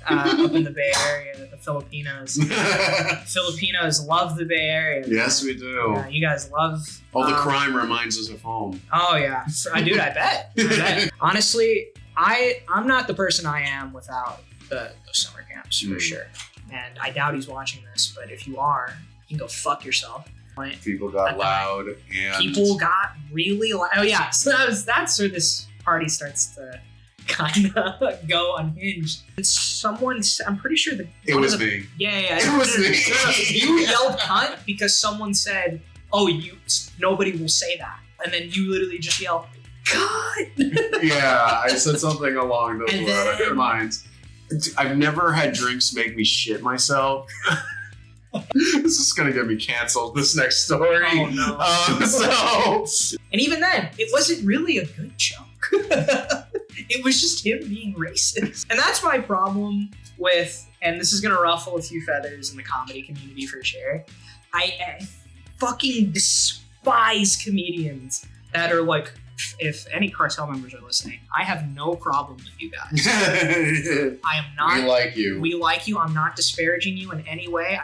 up in the Bay Area, the Filipinos. Filipinos love the Bay Area. Yes, we do. You guys love... All the crime reminds us of home. Oh, yeah. Dude, I bet. Honestly, I'm not the person I am without the summer camps, for sure. And I doubt he's watching this, but if you are, you can go fuck yourself. People got loud and... People got really loud. Oh, yeah. So that's where this party starts to kind of go unhinged. I'm pretty sure that... It was me. Yeah. It was me. You yelled cunt because someone said, oh, nobody will say that. And then you literally just yell, cunt! Yeah, I said something along those lines. I've never had drinks make me shit myself. This is gonna get me canceled, this next story. Oh no. And even then, it wasn't really a good joke. It was just him being racist. And that's my problem with, and this is gonna ruffle a few feathers in the comedy community for sure, I fucking despise comedians that are like, if any cartel members are listening, I have no problem with you guys. I am not. We like you. We like you. I'm not disparaging you in any way.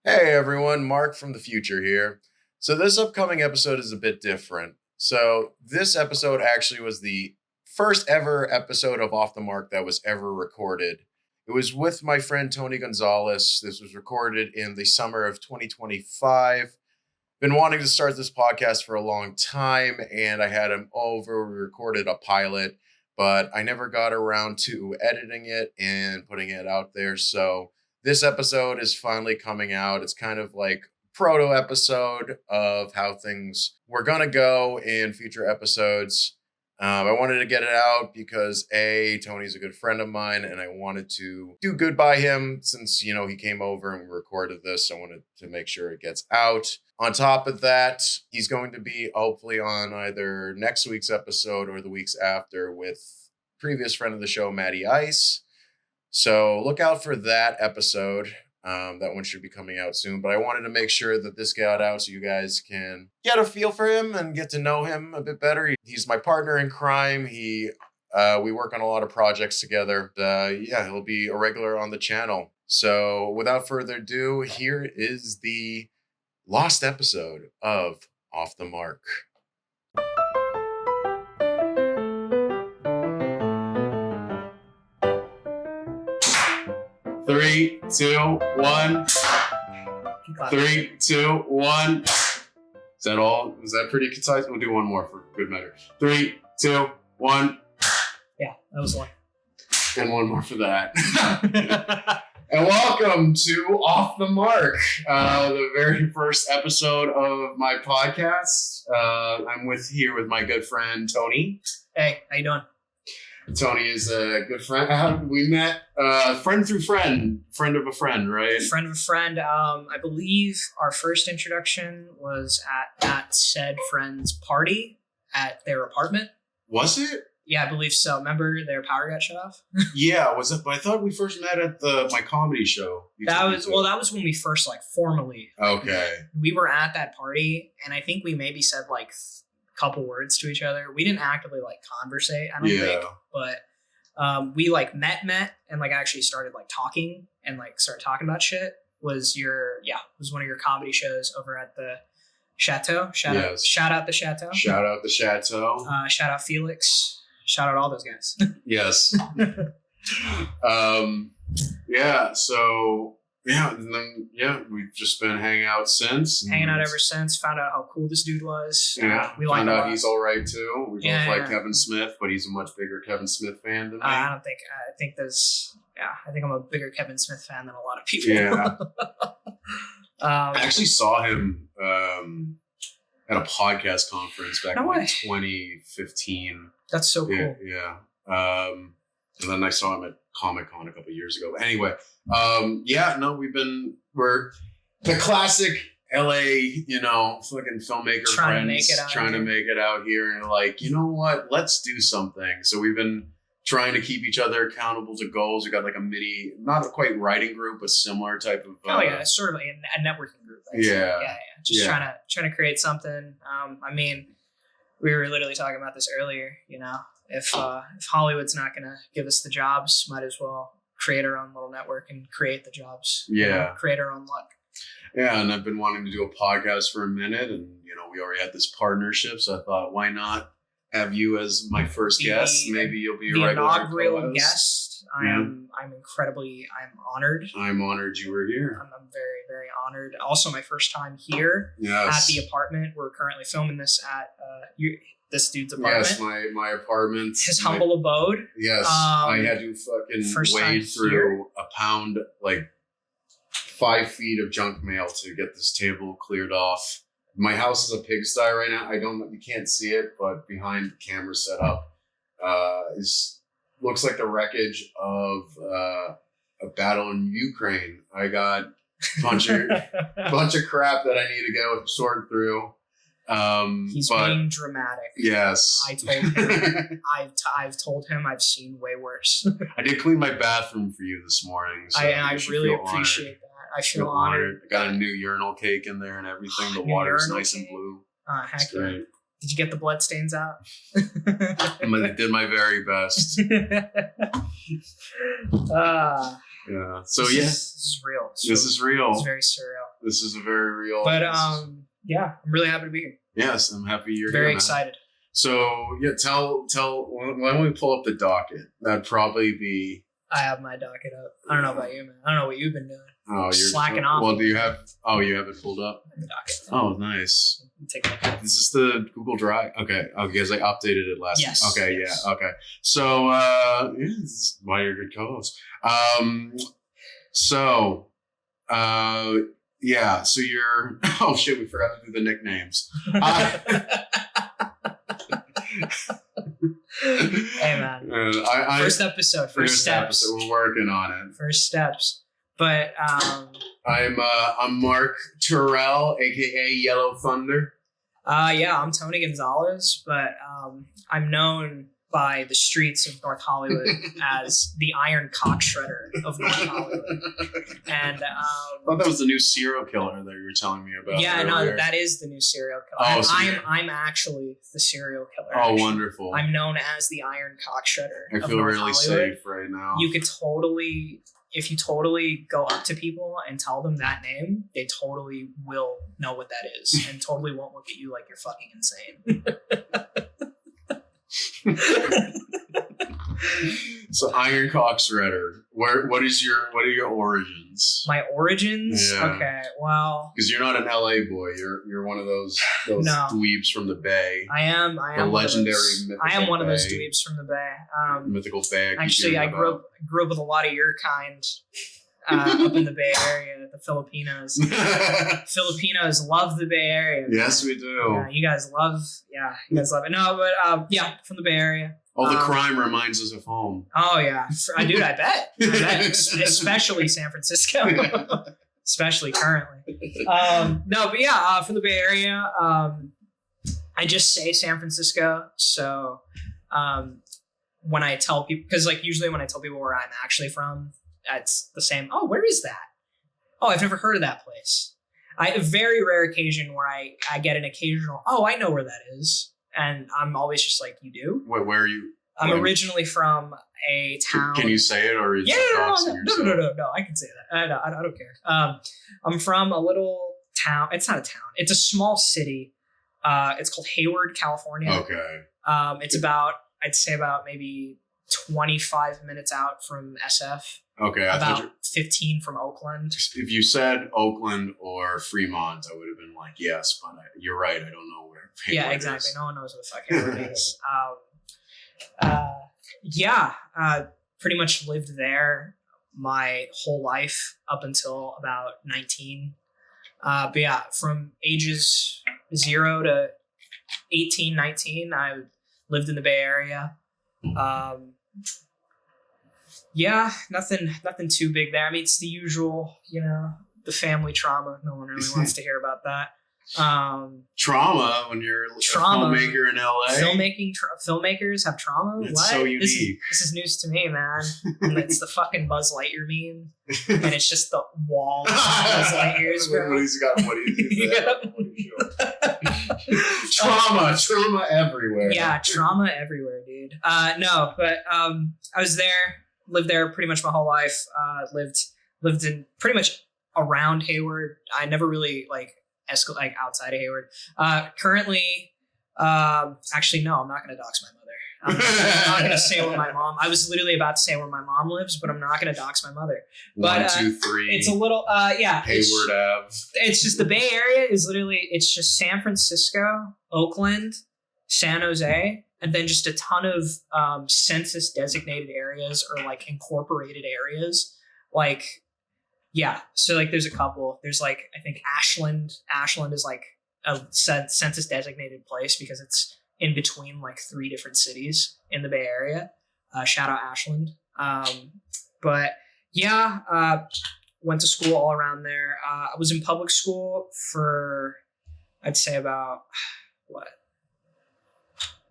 Hey everyone, Mark from the future here. So this upcoming episode is a bit different. So this episode actually was the first ever episode of Off the Mark that was ever recorded. It was with my friend Tony Gonzalez. This was recorded in the summer of 2025. Been wanting to start this podcast for a long time, and I had him over. We recorded a pilot, but I never got around to editing it and putting it out there. So this episode is finally coming out. It's kind of like proto episode of how things were going to go in future episodes. I wanted to get it out because Tony's a good friend of mine, and I wanted to do good by him since, he came over and we recorded this. I wanted to make sure it gets out. On top of that, he's going to be hopefully on either next week's episode or the weeks after with previous friend of the show, Matty Ice. So look out for that episode. That one should be coming out soon, but I wanted to make sure that this got out so you guys can get a feel for him and get to know him a bit better. He's my partner in crime. We work on a lot of projects together. He'll be a regular on the channel. So without further ado, here is the lost episode of Off the Mark. 3, 2, 1. 3, 2, 1. Is that all? Is that pretty concise? We'll do one more for good measure. 3, 2, 1. Yeah, that was one. And one more for that. And welcome to Off the Mark, the very first episode of my podcast. I'm here with my good friend, Tony. Hey, how you doing? Tony is a good friend. We met friend through friend of a friend, right? Friend of a friend. I believe our first introduction was at that said friend's party at their apartment. Was it? Yeah, I believe so. Remember their power got shut off? Yeah, was it? But I thought we first met at my comedy show. That was when we first formally. Okay. We were at that party, and I think we maybe said couple words to each other. We didn't actively conversate, I don't think, but we met and actually started talking and started talking about shit. Was one of your comedy shows over at the Chateau. Shout out the Chateau. Shout out the Chateau. Shout out Felix. Shout out all those guys. Yes. And then we've just been hanging out since. Hanging out ever since. Found out how cool this dude was. Yeah, we found out he's all right too. We both like Kevin Smith, but he's a much bigger Kevin Smith fan than me. I think I'm a bigger Kevin Smith fan than a lot of people. Yeah. I actually saw him at a podcast conference back in 2015. That's so cool. Yeah. And then I saw him at Comic-Con a couple years ago. But anyway, we're the classic LA, fucking filmmaker trying friends trying to make it out here. And you know what? Let's do something. So we've been trying to keep each other accountable to goals. We got a mini, not quite writing group, but similar type of. It's sort of a networking group. Just trying to create something. We were literally talking about this earlier. if Hollywood's not gonna give us the jobs, might as well create our own little network and create the jobs. Yeah. Create our own luck. Yeah, and I've been wanting to do a podcast for a minute, and we already had this partnership, so I thought, why not have you as my first guest? Maybe you'll be a regular inaugural guest. I'm honored. I'm honored you were here. I'm very, very honored. Also, my first time here at the apartment. We're currently filming this at this dude's apartment. Yes, my apartment. His humble abode. Yes, I had to fucking wade through a pound, 5 feet of junk mail to get this table cleared off. My house is a pigsty right now. You can't see it, but behind the camera setup looks like the wreckage of a battle in Ukraine. I got a bunch of crap that I need to go sort through. He's being dramatic. Yes. I told him. I've told him I've seen way worse. I did clean my bathroom for you this morning. So I really appreciate that. I feel honored. I got a new urinal cake in there and everything. The water's nice and blue. Heck yeah. Did you get the blood stains out? I did my very best. Yeah. So this is real. This is real. It's very surreal. This is a very real. But yeah, I'm really happy to be here. Yes, I'm happy you're very here. Excited. So yeah, tell. Why don't we pull up the docket? That'd probably be. I have my docket up. I don't know about you, man. I don't know what you've been doing. Oh, you're slacking off. Well, do you have? Oh, you have it pulled up. The docket. Oh, nice. Take a look at it. Is this the Google Drive? Okay, because I updated it last. Yes. Okay. Yes. Yeah. Okay. So, this is why you're a good co-host. Yeah. So you're. Oh shit! We forgot to do the nicknames. Hey man. First episode. First steps. Episode. We're working on it. First steps. But I'm Marc Tyrrell, aka Yellow Thunder. I'm Tony Gonzalez, but I'm known by the streets of North Hollywood as the Iron Cock Shredder of North Hollywood. And I thought that was the new serial killer that you were telling me about. Yeah, earlier. No, that is the new serial killer. Oh, so I'm actually the serial killer. Oh, actually. wonderful. I'm known as the Iron Cock Shredder. I feel North really Hollywood. safe right now. You could totally, if you totally go up to people and tell them that name, they totally will know what that is and totally won't look at you like you're fucking insane. So Iron Cock Shredder. What are your origins? My origins? Yeah. Okay, well, because you're not an LA boy. You're one of those dweebs from the Bay. I am the legendary. I am one of those dweebs from the Bay. Mythical Bay. Actually, I grew up with a lot of your kind. Up in the Bay Area, the Filipinos. Filipinos love the Bay Area. Man. Yes, we do. Yeah, you guys love it. No, but from the Bay Area. All the crime reminds us of home. Oh yeah, dude, I bet. Especially San Francisco, especially currently. From the Bay Area. I just say San Francisco, so when I tell people, because usually when I tell people where I'm actually from. It's the same. Oh, where is that? Oh, I've never heard of that place. A very rare occasion where I get an occasional, oh, I know where that is. And I'm always just like, you do? Wait, where are you? I'm originally from a town. Can you say it or is no, I can say that. I don't care. I'm from a little town. It's not a town. It's a small city. It's called Hayward, California. Okay. It's about maybe 25 minutes out from SF. Okay. About 15 from Oakland. If you said Oakland or Fremont, I would have been like, yes, but you're right. I don't know where Hayward Yeah, exactly. is. No one knows what the fuck Hayward is. Pretty much lived there my whole life up until about 19. From ages 0 to 18, 19, I lived in the Bay Area. Nothing too big there. I mean, it's the usual, the family trauma. No one really wants to hear about that. Trauma when you're a filmmaker in LA. Filmmakers have trauma. It's what? so unique. This is news to me, man. It's the fucking Buzz Lightyear meme, and it's just the wall of Buzz Lightyears, bro. Trauma everywhere. Yeah, trauma everywhere, dude. bullied. No, but I was there, lived there pretty much my whole life. Lived in pretty much around Hayward. I never really outside of Hayward. Currently, actually, no, I'm not going to dox my mother. I'm not going to say where my mom. I was literally about to say where my mom lives, but I'm not going to dox my mother. But 1, 2, 3. it's a little, yeah. Hayward Ave. It's just the Bay Area is literally. It's just San Francisco, Oakland, San Jose, and then just a ton of census designated areas or like incorporated areas. Like, yeah. So like, there's a couple. There's like, I think Ashland. Ashland is like a census designated place because it's in between like 3 different cities in the Bay Area. Shout out Ashland. But yeah, went to school all around there. I was in public school for, I'd say about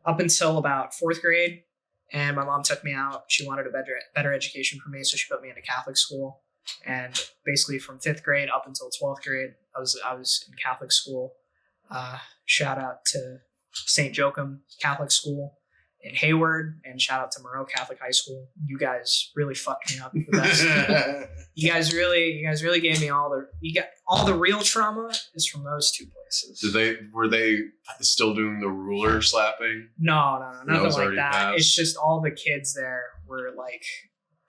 up until about 4th grade. And my mom took me out. She wanted a better education for me. So she put me into Catholic school. And basically from 5th grade up until 12th grade, I was in Catholic school. Shout out to St. Joachim Catholic School in Hayward, and shout out to Moreau Catholic High School. You guys really fucked me up. You guys really gave me all the real trauma is from those 2 places. Were they still doing the ruler slapping? No, nothing like that. Passed? It's just all the kids there were like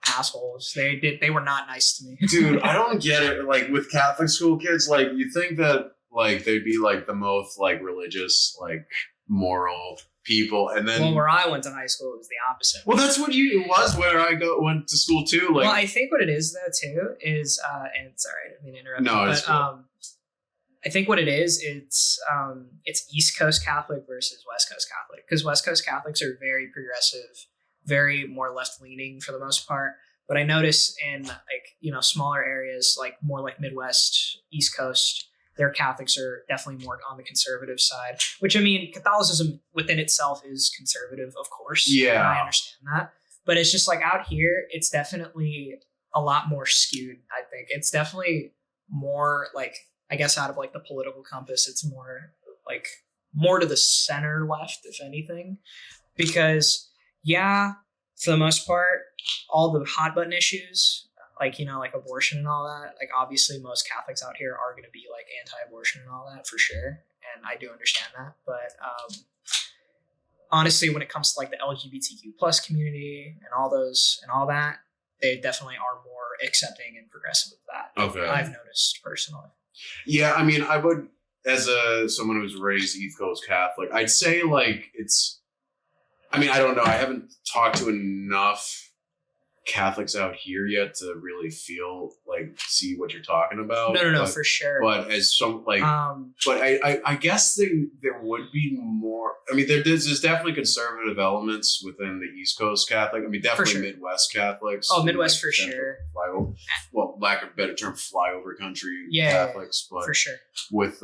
assholes. They were not nice to me. Dude, I don't get it. Like with Catholic school kids, like you think that like they'd be like the most like religious, like moral people, and then well, where I went to high school, it was the opposite. Well, that's what it was where I went to school too. Like, well, I think what it is though too is, and sorry, I didn't mean to interrupt. No, you, it's but cool. I think what it is, it's East Coast Catholic versus West Coast Catholic, because West Coast Catholics are very progressive, very more left leaning for the most part. But I notice in like smaller areas, like more like Midwest, East Coast, their Catholics are definitely more on the conservative side, which I mean, Catholicism within itself is conservative, of course. Yeah. I understand that. But it's just like out here, it's definitely a lot more skewed, I think. It's definitely more like, I guess out of like the political compass, it's more to the center left, if anything. Because yeah, for the most part, all the hot button issues, like abortion and all that, like obviously most Catholics out here are going to be like anti-abortion and all that for sure, and I do understand that. But honestly, when it comes to like the LGBTQ plus community and all that, they definitely are more accepting and progressive of that. Okay, I've noticed personally. Yeah, I mean, I would, as someone who's raised East Coast Catholic, I'd say like it's. I mean, I don't know. I haven't talked to enough Catholics out here yet to really see what you're talking about. No, for sure. But as some but I guess there would be more. I mean, there's definitely conservative elements within the East Coast Catholic. I mean, definitely sure. Midwest Catholics. Oh, Midwest for sure. Lack of a better term, flyover country Catholics. But for sure. With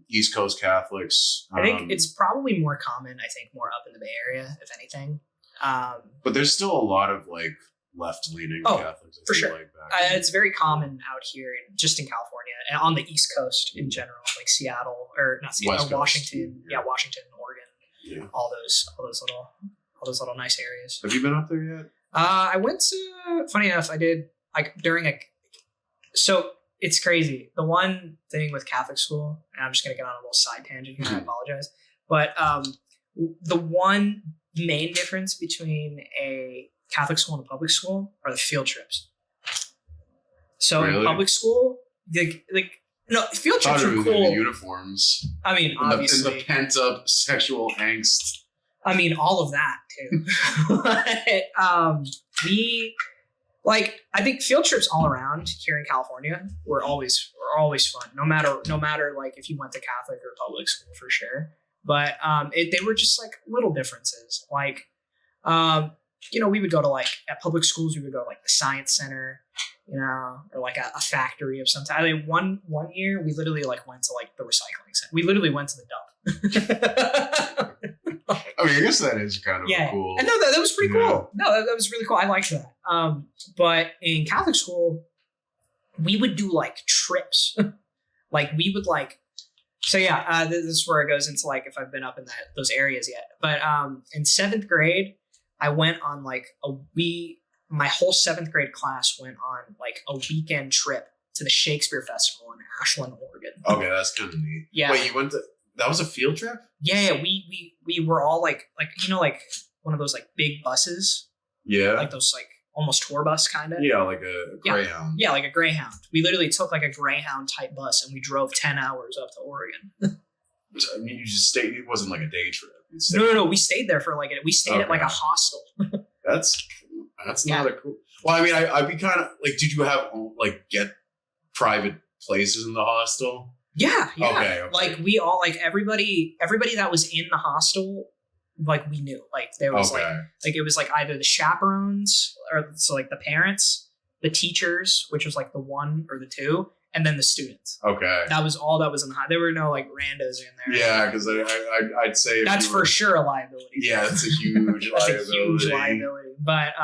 East Coast Catholics, I think it's probably more common. I think more up in the Bay Area, if anything. But there's still a lot of like left-leaning Catholics. For sure. It's very common out here, just in California, and on the East Coast in general, like Seattle or not Seattle, Washington, Washington, Oregon, all those little nice areas. Have you been up there yet? I went to. Funny enough, I did So it's crazy. The one thing with Catholic school, and I'm just gonna get on a little side tangent here. I apologize, but the one main difference between a Catholic school and a public school are the field trips. So in public school, field trips are cool. The uniforms. I mean, obviously. And the pent up sexual angst. I mean, all of that too. But, I think field trips all around here in California were always fun. No matter like if you went to Catholic or public school for sure. But they were just like little differences. Like, we would go to at public schools, we would go to the science center, or like a factory of some type. I mean, one year we literally went to the recycling center. We literally went to the dump. I mean, I guess that is kind of cool. And no, that was pretty cool. No, that was really cool. I liked that. But in Catholic school, we would do trips. We would this is where it goes into if I've been up in those areas yet. But in 7th grade, I went on like my whole 7th grade class went on like a weekend trip to the Shakespeare Festival in Ashland, Oregon. Okay, that's kind of neat. Yeah. Wait, you went to, that was a field trip? Yeah, we were all like one of those like big buses. Yeah. Like those like almost tour bus kind of. Yeah, like a Greyhound. Yeah, like a Greyhound. We literally took like a Greyhound type bus and we drove 10 hours up to Oregon. I mean, you just stayed, it wasn't like a day trip. No. We stayed there for like, we stayed at like a hostel. That's not a cool. Well, I mean, I'd be kind of like, did you have like get private places in the hostel? Yeah. Okay. Like we all, like everybody that was in the hostel, like we knew, like there was like it was like either the chaperones or so like the parents, the teachers, which was like the 1 or the 2, and then the students. Okay. That was all that was in the There were no like randos in there. Yeah, because I'd say that's for sure a liability. Yeah, it's a huge that's liability. a huge liability. But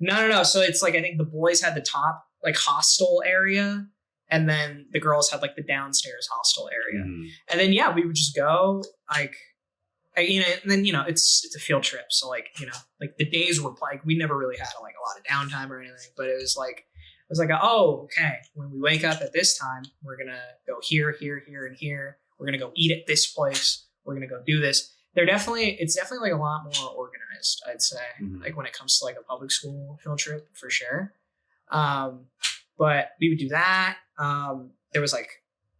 no. So it's like I think the boys had the top like hostel area, and then the girls had like the downstairs hostel area. Mm-hmm. And then we would just go like. And then it's a field trip, so like like the days were like we never really had like a lot of downtime or anything, but it was like okay, when we wake up at this time we're gonna go here and here, we're gonna go eat at this place, we're gonna go do this. It's definitely like a lot more organized, I'd say. Mm-hmm. Like when it comes to like a public school field trip for sure. But we would do that. There was like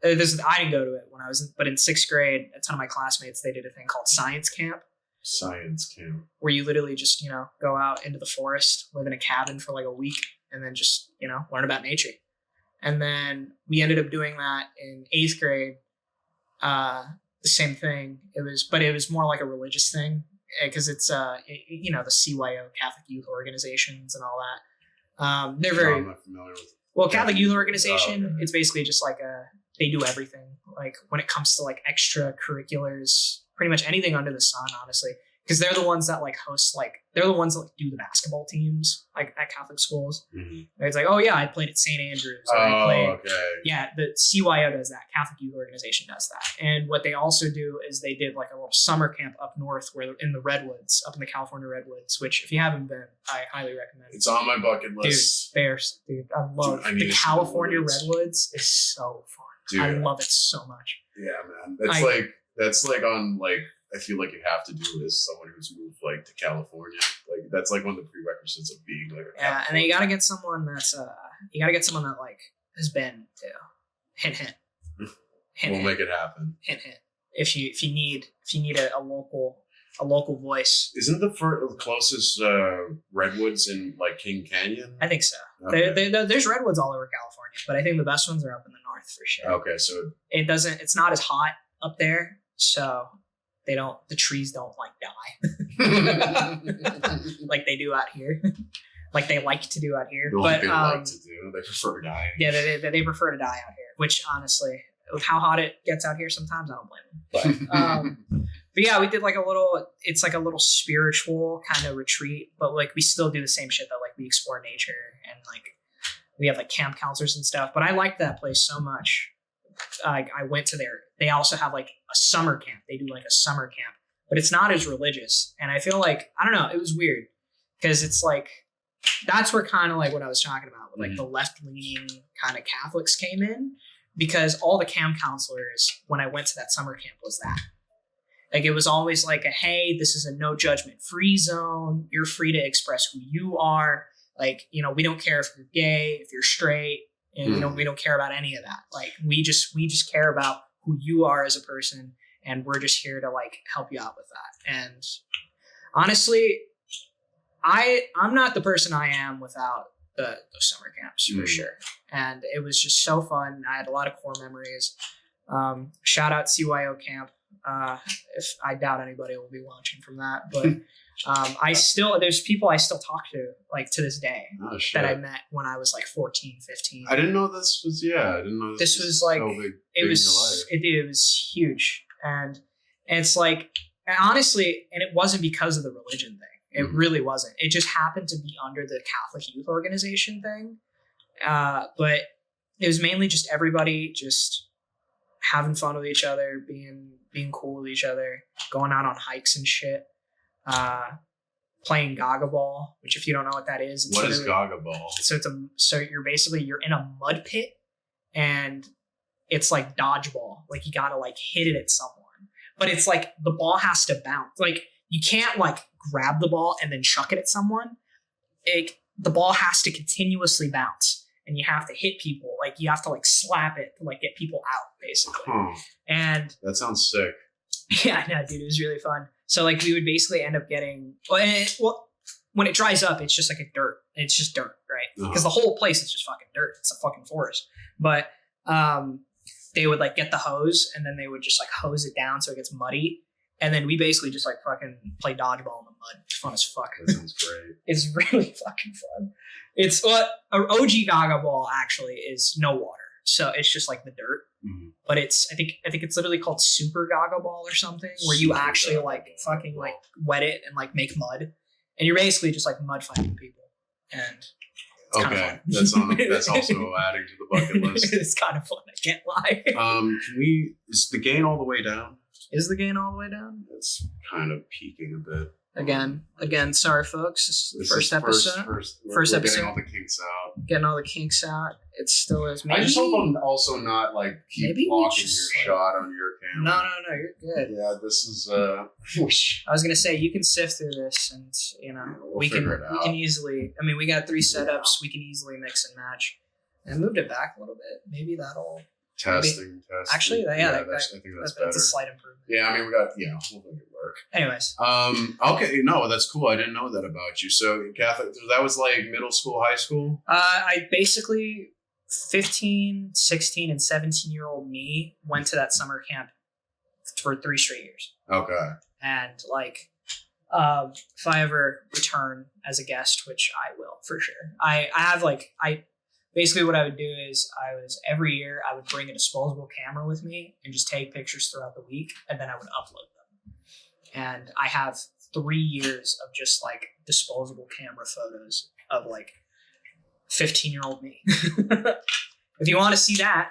I didn't go to it when I was but in 6th grade, a ton of my classmates, they did a thing called science camp. Science camp. Where you literally just, go out into the forest, live in a cabin for like a week, and then just, learn about nature. And then we ended up doing that in 8th grade. The same thing. It was more like a religious thing because it's, the CYO, Catholic Youth Organizations and all that. They're very... I'm not familiar with Well, Catholic Youth Organization, it's basically just like they do everything. Like when it comes to like extracurriculars, pretty much anything under the sun, honestly. Because they're the ones that like host, they're the ones that like do the basketball teams, like at Catholic schools. Mm-hmm. It's like, oh yeah, I played at St. Andrews. Yeah, the CYO does that. Catholic Youth Organization does that. And what they also do is they did like a little summer camp up north where in the Redwoods, up in the California Redwoods, which if you haven't been, I highly recommend. It's on my bucket list. Dude, I love the California Redwoods is so fun. Dude, I love it so much. Yeah, man. That's like on like I feel like you have to do it as someone who's moved like to California. Like that's like one of the prerequisites of being like a California. And then you gotta get someone that like has been to hint. We'll make it happen. Hint. If you need a local voice. Isn't the closest redwoods in like King Canyon? I think so. Okay. There's redwoods all over California, but I think the best ones are up in the north for sure. Okay, so it's not as hot up there, so the trees don't like die like they do out here. Like they like to do out here. They prefer to die. Yeah, they prefer to die out here, which honestly, with how hot it gets out here sometimes, I don't blame them. But yeah, we did like it's like a little spiritual kind of retreat, but like we still do the same shit that like we explore nature and like we have like camp counselors and stuff. But I liked that place so much. I went to they also have like a summer camp. They do like a summer camp, but it's not as religious. And I feel like, I don't know, it was weird because it's like, that's where kind of like what I was talking about with like the left-leaning kind of Catholics came in, because all the camp counselors, when I went to that summer camp, was that. Like, it was always like hey, this is a no judgment free zone. You're free to express who you are. Like, we don't care if you're gay, if you're straight, and we don't care about any of that. Like, we just care about who you are as a person, and we're just here to like help you out with that. And honestly, I'm not the person I am without those summer camps for sure. And it was just so fun. I had a lot of core memories. Shout out CYO camp. If I doubt anybody will be watching from that, but there's people I still talk to like to this day that I met when I was like 14, 15. I didn't know this was this was like, so big it was huge. And it's like, honestly, and it wasn't because of the religion thing. It really wasn't. It just happened to be under the Catholic Youth Organization thing. But it was mainly just everybody just having fun with each other, being cool with each other, going out on hikes and shit. playing Gaga Ball, which if you don't know what that is, What is Gaga Ball? So you're in a mud pit, and it's like dodgeball. Like you gotta like hit it at someone, but it's like the ball has to bounce. Like you can't like grab the ball and then chuck it at someone. The ball has to continuously bounce, and you have to hit people. Like you have to like slap it to like get people out, basically. And that sounds sick. Yeah, no, dude, it was really fun. So like we would basically end up getting well, when it dries up, it's just like a dirt. It's just dirt, right? Because the whole place is just fucking dirt. It's a fucking forest. But they would like get the hose, and then they would just like hose it down so it gets muddy. And then we basically just like fucking play dodgeball in the mud. It's fun as fuck. That sounds great. It's really fucking fun. It's what OG Gaga Ball actually is no water. So it's just like the dirt. Mm-hmm. But I think it's literally called Super Gaga Ball or something, where you actually like fucking like wet it and like make mud. And you're basically just like mud fighting people. And it's kind of fun. That's also adding to the bucket list. It's kind of fun, I can't lie. Is the gain all the way down? Is the gain all the way down? It's kind of peaking a bit. Again, sorry folks. This is the first episode. First episode. Getting all the kinks out. Getting all the kinks out. It still is. Maybe, I just hope I'm also not like keep blocking your shot on your camera. No, you're good. Yeah, this is I was gonna say you can sift through this, and we can easily. I mean, we got 3 setups. We can easily mix and match. And moved it back a little bit. Maybe that'll. Testing. Actually, I think that's better. That's a slight improvement. Yeah, I mean, we'll make it work. Anyways. Okay, no, that's cool. I didn't know that about you. So, Catholic, that was like middle school, high school? I basically, 15, 16, and 17-year-old me went to that summer camp for 3 straight years. Okay. And, like, if I ever return as a guest, which I will, for sure. Basically, what I would do is every year I would bring a disposable camera with me and just take pictures throughout the week, and then I would upload them. And I have 3 years of just like disposable camera photos of like 15-year-old me. If y'all want to see that,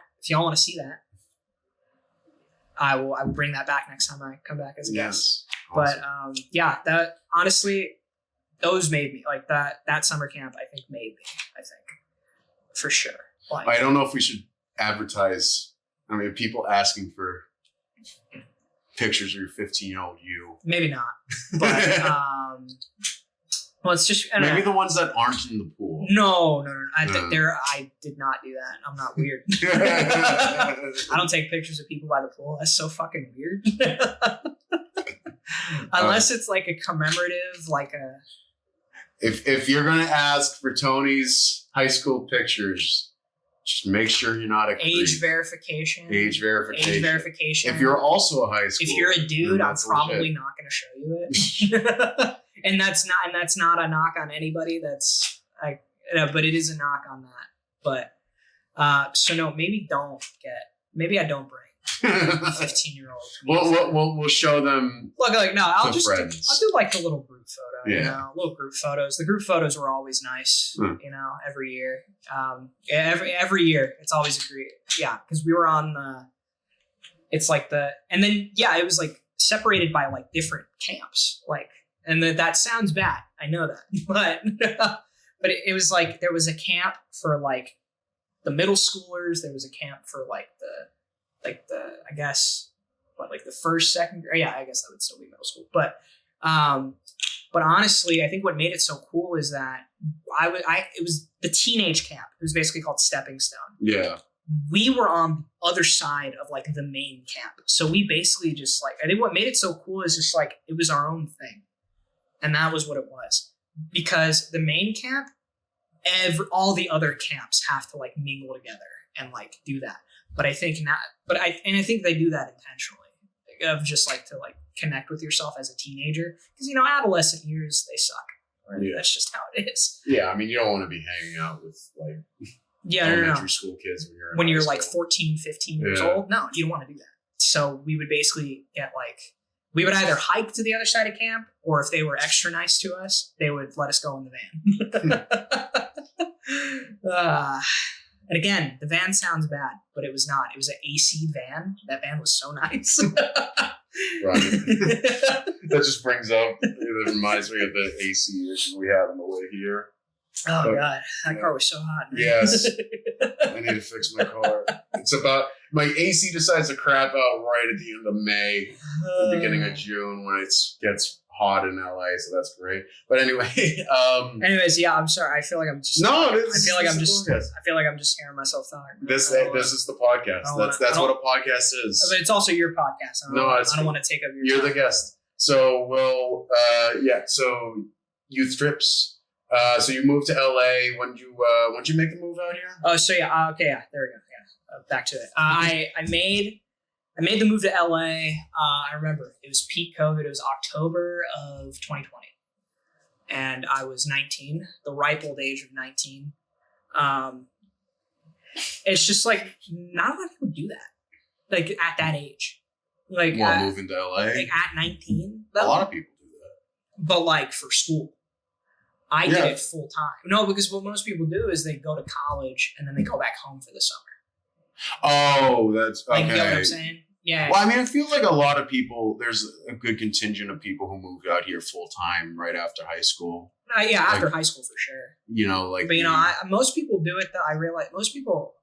I will bring that back next time I come back as a guest. Awesome. But that honestly, those made me like that summer camp. I think made me. For sure. Like, I don't know if we should advertise. I mean, people asking for pictures of your 15-year-old you. Maybe not. But well, it's just maybe the ones that aren't in the pool. No. I did not do that. I'm not weird. I don't take pictures of people by the pool. That's so fucking weird. Unless it's like a commemorative, like a. If you're gonna ask for Tony's high school pictures, just make sure you're not a creep. Age verification. If you're also a high schooler, if you're a dude, I'm probably not gonna show you it. and that's not a knock on anybody. But it is a knock on that. But so no, maybe I don't bring 15-year-old. We'll show them. Look, like no, I'll do like the little group photo. Yeah. Little group photos. The group photos were always nice. Every year. Every year it's always a great. Yeah, because we were on the. It's like and then it was like separated by like different camps, like, and that sounds bad. I know that, but it was like there was a camp for like the middle schoolers. There was a camp for like the I guess like the first, second grade. Yeah, I guess that would still be middle school. But honestly, I think what made it so cool is that it was the teenage camp. It was basically called Stepping Stone. Yeah. We were on the other side of like the main camp. So we basically just like, I think what made it so cool is just like, it was our own thing. And that was what it was. Because the main camp, all the other camps have to like mingle together and like do that. But I think not. I think they do that intentionally, of just like to like connect with yourself as a teenager, because adolescent years they suck. Right? Yeah. That's just how it is. Yeah, I mean you don't want to be hanging out with like elementary school kids when you're like 14, 15 years old. No, you don't want to do that. So we would basically we would either hike to the other side of camp, or if they were extra nice to us, they would let us go in the van. And again, the van sounds bad, but it was not. It was an AC van. That van was so nice. Right. That just brings up It reminds me of the AC issue we had on the way here. Oh, God. That car was so hot. Man. Yes. I need to fix my car. It's about, my AC decides to crap out right at the end of May, the beginning of June when it gets hot in LA, so that's great. But anyway, anyways, yeah, I'm sorry. I feel like I'm just I feel like I'm just hearing myself talk. This is the podcast. That's what a podcast is. But it's also your podcast. I don't want to take up your You're time. the guest. So so youth trips. So you moved to LA. When did you make the move out here? Oh, so yeah, okay, yeah, there we go. Yeah, back to it. I made the move to LA. I remember it was peak COVID. It was October of 2020, and I was 19, the ripe old age of 19. It's just like not a lot of people do that, like at that age, like moving to LA, like at 19. A lot of people do that, but like for school. I did it full time. No, because what most people do is they go to college and then they go back home for the summer. Oh, that's okay. Like, you know what I'm saying? Yeah. Well, I mean, I feel like a lot of people, there's a good contingent of people who moved out here full time right after high school. After high school for sure. You know, like. But, most people do it though. I realize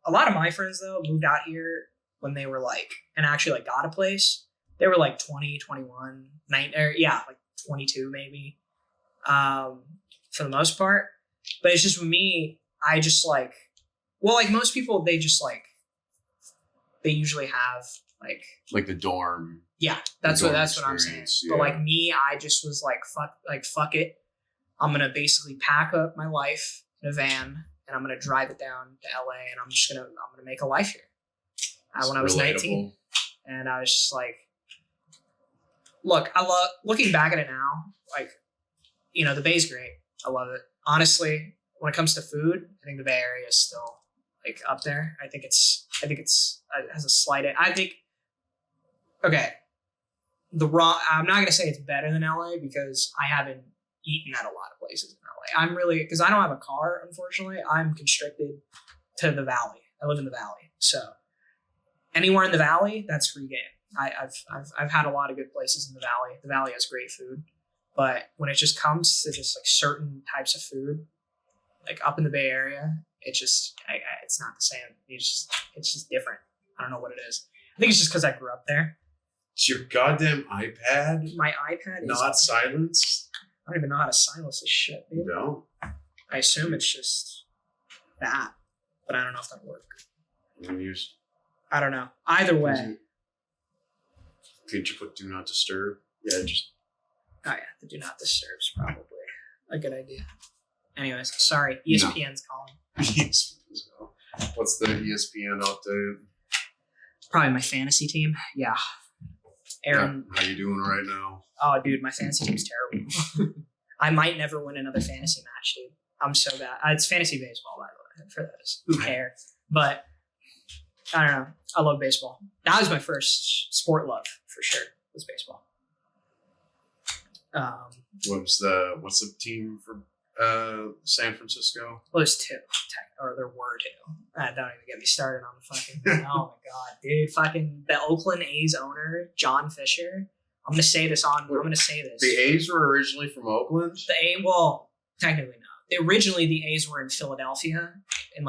a lot of my friends though, moved out here when they were like, and actually like got a place. They were like 20, 21, like 22 maybe. For the most part, but it's just with me, I just like most people, they just like, they usually have like the dorm. Yeah. That's what I'm saying. Yeah. But like me, I just was like, fuck it. I'm going to basically pack up my life in a van and I'm going to drive it down to LA and I'm going to make a life here. When I was 19 and I was just like, looking back at it now, like, the Bay's great. I love it. Honestly, when it comes to food, I think the Bay Area is still like up there. I think it has a slight. I'm not gonna say it's better than LA because I haven't eaten at a lot of places in LA. Because I don't have a car, unfortunately. I'm constricted to the Valley. I live in the Valley, so anywhere in the Valley, that's free game. I've had a lot of good places in the Valley. The Valley has great food. But when it just comes to just like certain types of food, like up in the Bay Area, it's just it's not the same. It's just different. I don't know what it is. I think it's just because I grew up there. It's your goddamn iPad. My iPad is not silenced. I don't even know how to silence this shit, dude. No. I assume it's just that, but I don't know if that'll work. I don't know. Either way. Can't you put do not disturb? Yeah, just. Oh yeah, the do not disturb is probably a good idea. Anyways, sorry, ESPN's calling. What's the ESPN update? Probably my fantasy team. Yeah. Aaron. How you doing right now? Oh, dude, my fantasy team's terrible. I might never win another fantasy match, dude. I'm so bad. It's fantasy baseball, by the way, for those who care. But I don't know. I love baseball. That was my first sport love, for sure, was baseball. What's the team for San Francisco? Well, there's two, or there were two. Don't even get me started on the fucking. Oh my god, dude! Fucking the Oakland A's owner, John Fisher. I'm gonna say this. The A's were originally from Oakland. Technically no. Originally, the A's were in Philadelphia, and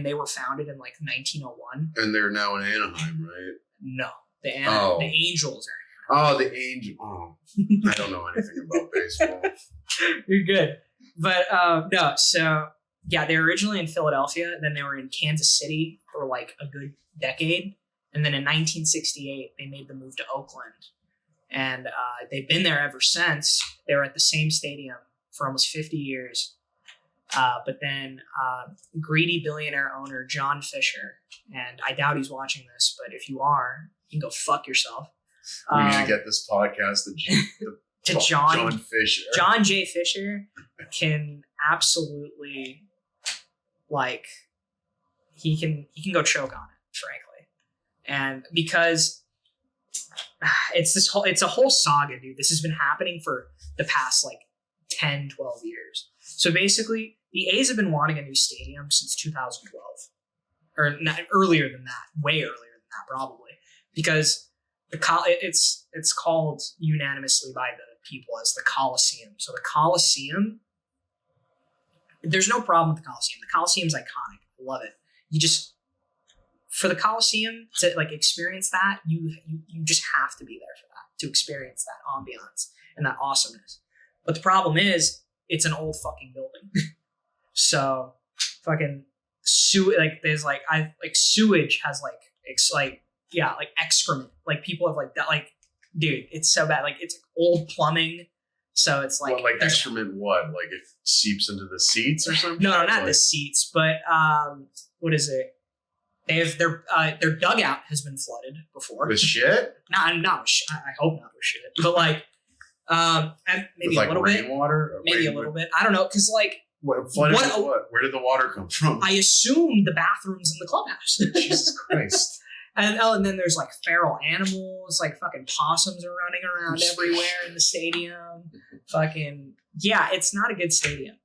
they were founded in 1901. And they're now in Anaheim, right? No, the Angels are. Oh, the Angel. Oh, I don't know anything about baseball. You're good. But no, so yeah, they were originally in Philadelphia. Then they were in Kansas City for like a good decade. And then in 1968, they made the move to Oakland. And they've been there ever since. They were at the same stadium for almost 50 years. But then greedy billionaire owner John Fisher, and I doubt he's watching this, but if you are, you can go fuck yourself. We need to get this podcast to John Fisher. John J. Fisher can absolutely he can go choke on it, frankly. And because it's a whole saga, dude. This has been happening for the past 10, 12 years. So basically, the A's have been wanting a new stadium since 2012. Or not, earlier than that, way earlier than that, probably. Because it's called unanimously by the people as the Coliseum. So the Coliseum, there's no problem with the Coliseum. The Coliseum's iconic. I love it. You just, for the Coliseum to like experience that, you just have to be there for that, to experience that ambiance and that awesomeness. But the problem is, it's an old fucking building. So fucking sewage has like excrement. Like people have like that, like, dude, it's so bad. Like it's old plumbing. So it's like, what, like excrement, what? Like it seeps into the seats or something? No, not the seats, but what is it? They have their dugout has been flooded before. With shit? Not with shit. I hope not with shit. But like, and maybe with like a little bit. Rainwater? Maybe a little bit. I don't know, because like, flooded with what? Where did the water come from? I assume the bathrooms in the clubhouse. Jesus Christ. And then there's like feral animals, like fucking possums are running around everywhere in the stadium. Fucking yeah, it's not a good stadium.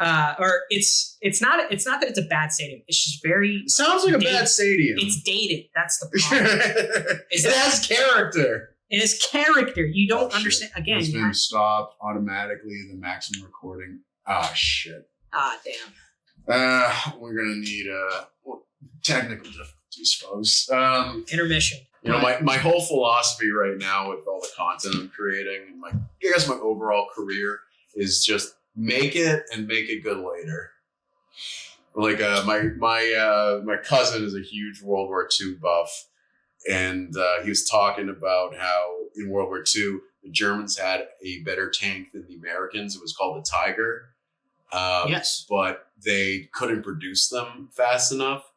Or it's not that it's a bad stadium. It's just very sounds like dated. A bad stadium. It's dated. That's the problem. It has character. It has character. You don't understand. Again, it's been stopped automatically. The maximum recording. Ah, shit. Ah, damn. We're gonna need technical difficulties, folks. Intermission. You know, my whole philosophy right now with all the content I'm creating, and I guess my overall career is just make it and make it good later. Like my cousin is a huge World War II buff, and he was talking about how in World War II the Germans had a better tank than the Americans. It was called the Tiger. Yes, but they couldn't produce them fast enough.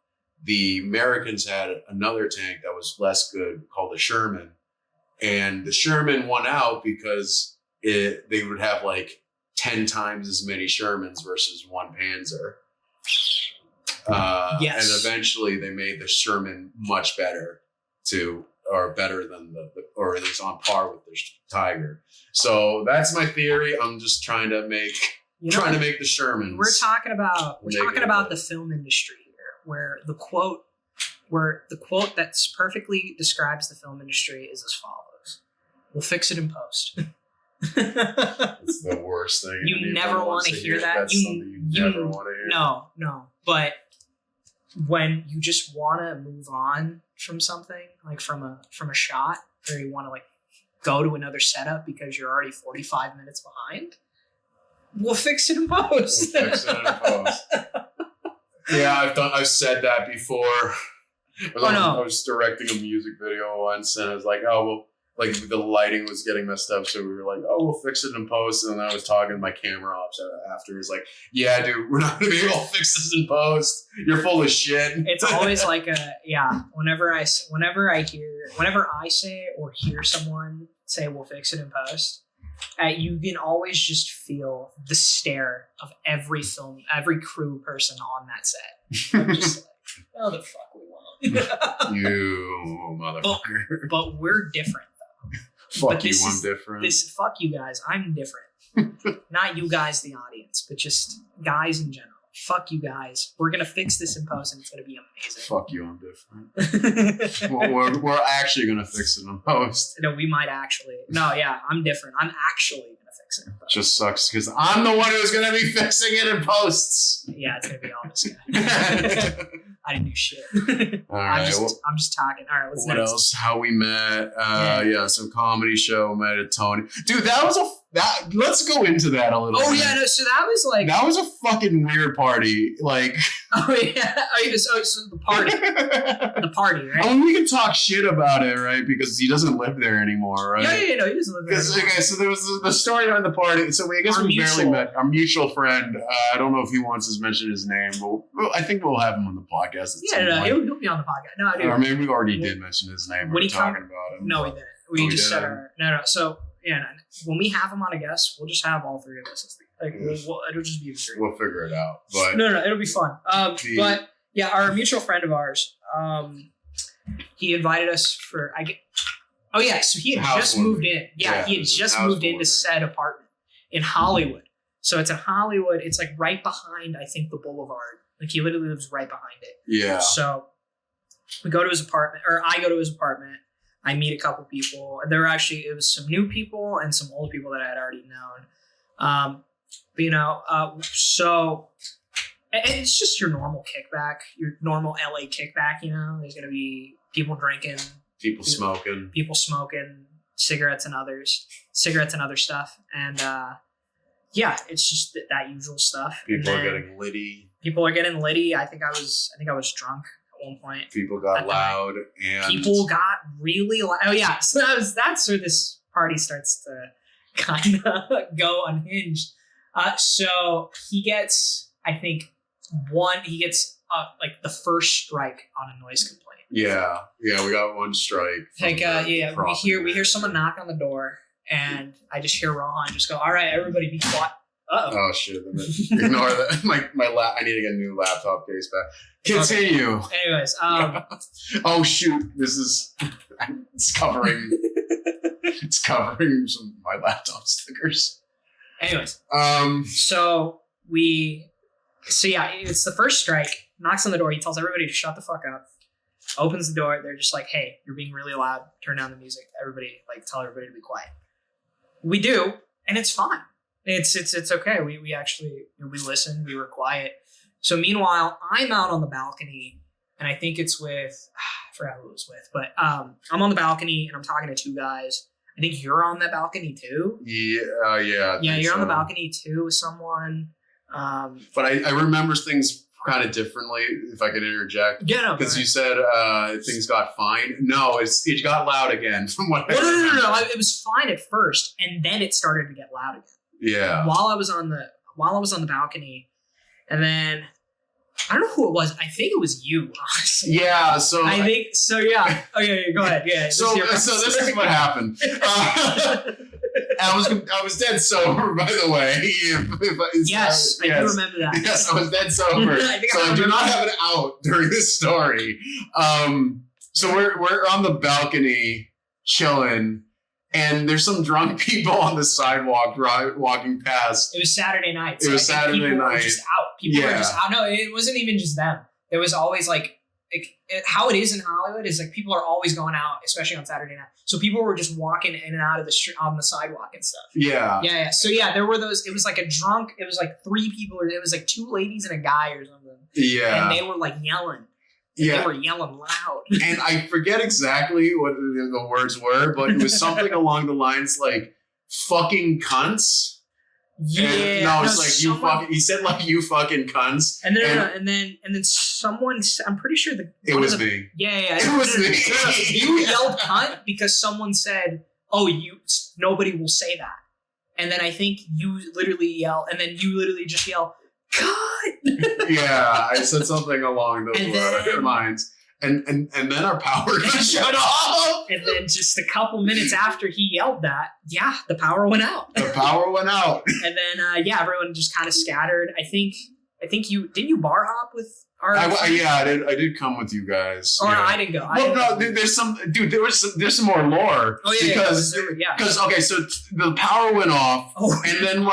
The Americans had another tank that was less good called the Sherman, and the Sherman won out because they would have like 10 times as many Shermans versus one Panzer. Yes. And eventually they made the Sherman much better or better than or at least on par with the Tiger. So that's my theory. I'm just trying to make the Shermans. We're talking about the film industry here, where the quote that's perfectly describes the film industry is as follows: "We'll fix it in post." It's the worst thing. You never want to hear that. That's something you never want to hear. No. But when you just want to move on from something, like from a shot, or you want to like go to another setup because you're already 45 minutes behind, we'll fix it in post. We'll fix it in post. Yeah, I've said that before. I was directing a music video once, and I was like, oh, well, like the lighting was getting messed up, so we were like, oh, we'll fix it in post. And then I was talking to my camera ops after. He was like, yeah, dude, we're not gonna be able to fix this in post. You're full of shit. It's always like whenever I say or hear someone say we'll fix it in post, you can always just feel the stare of every crew person on that set. I'm just like, oh, the fuck we want. You motherfucker. But we're different. Fuck you, I'm different. Fuck you guys, I'm different. Not you guys, the audience, but just guys in general. Fuck you guys. We're going to fix this in post and it's going to be amazing. Fuck you, I'm different. we're actually going to fix it in post. No, we might actually. No, yeah, I'm different. I'm actually going to fix it in post. Just sucks because I'm the one who's going to be fixing it in posts. Yeah, it's going to be all this guy. I didn't do shit. All right. I'm just talking. All right, what's what next? else? How we met. Some comedy show. Met at Tony. Dude, let's go into that a little bit. Yeah, no, so that was like... That was a fucking weird party. Like... Oh, yeah. So the party. The party, right? I mean, we can talk shit about it, right? Because he doesn't live there anymore, right? Yeah, no, he doesn't live there anymore. Okay, so there was the story behind the party. So I guess we barely met. Our mutual friend. I don't know if he wants to mention his name, but I think we'll have him on the podcast at some point. He'll be on the podcast. No, I do. Or maybe we already did mention his name. We were talking about him. No, we didn't. We just said our... No. So... Yeah, when we have him on a guest, we'll just have all three of us. It'll just be the three. We'll figure it out. But no, it'll be fun. But yeah, our mutual friend of ours, he invited us for. So he had just moved in. Yeah, he had just moved into said apartment in Hollywood. So it's in Hollywood. It's like right behind, I think, the Boulevard. Like he literally lives right behind it. Yeah. So we go to his apartment, or I go to his apartment. I meet a couple people. It was some new people and some old people that I had already known. So it's just your normal kickback, your normal LA kickback. There's gonna be people drinking, people smoking, cigarettes and other stuff, and it's just that usual stuff. People are getting litty. I think I was drunk at one point. People got loud, and people got really loud. Oh yeah, so that's where this party starts to kind of go unhinged. So he gets, I think, like the first strike on a noise complaint. Yeah, we got one strike. Like, we hear someone knock on the door, and I just hear Rohan just go, "All right, everybody, be quiet." Oh shit! Ignore that. I need to get a new laptop case back. Continue. Okay. Anyways, oh shoot! It's covering some of my laptop stickers. Anyways, it's the first strike. Knocks on the door. He tells everybody to shut the fuck up. Opens the door. They're just like, "Hey, you're being really loud. Turn down the music. Everybody, tell everybody to be quiet." We do, and it's fine. It's okay. We actually we listened. We were quiet. So meanwhile, I'm out on the balcony, and I think it's with I forgot who it was with, but I'm on the balcony and I'm talking to two guys. I think you're on that balcony too. Yeah. You're on the balcony too with someone. But I remember things kind of differently, if I could interject. Yeah, no. Because you said things got fine. No, it got loud again. From what? No. It was fine at first, and then it started to get loud again. Yeah. While I was on the balcony, and then I don't know who it was. I think it was you, honestly. Yeah. So I think so. Yeah. Oh yeah. Go ahead. Yeah. So this is what happened. I was dead sober, by the way. Yes, I do remember that. Yes, I was dead sober. So I do not have an out during this story. So we're on the balcony chilling, and there's some drunk people on the sidewalk walking past. It was Saturday night. So Saturday people night. Were just out. People were just out. No, it wasn't even just them. There was always how it is in Hollywood is people are always going out, especially on Saturday night. So people were just walking in and out of the street on the sidewalk and stuff. Yeah. Yeah. So yeah, there were those. It was like a drunk. It was like three people. It was like two ladies and a guy or something. Yeah. And they were yelling. Yeah. They were yelling loud. And I forget exactly what the words were, but it was something along the lines like "fucking cunts." Yeah. And, no, it's you fucking. He said you fucking cunts. And then someone. I'm pretty sure it was me. Yeah. It was me. You yelled cunt because someone said, "Oh, nobody will say that." And then I think you literally yell, and then you literally just yell, "Cunt!" Yeah, I said something along those lines. And then our power got shut off. And then just a couple minutes after he yelled that, the power went out. The power went out. And then everyone just kind of scattered. I think you didn't you bar hop with our I did come with you guys. Or I didn't go. There's some more lore. Oh yeah, because okay, so the power went off, and then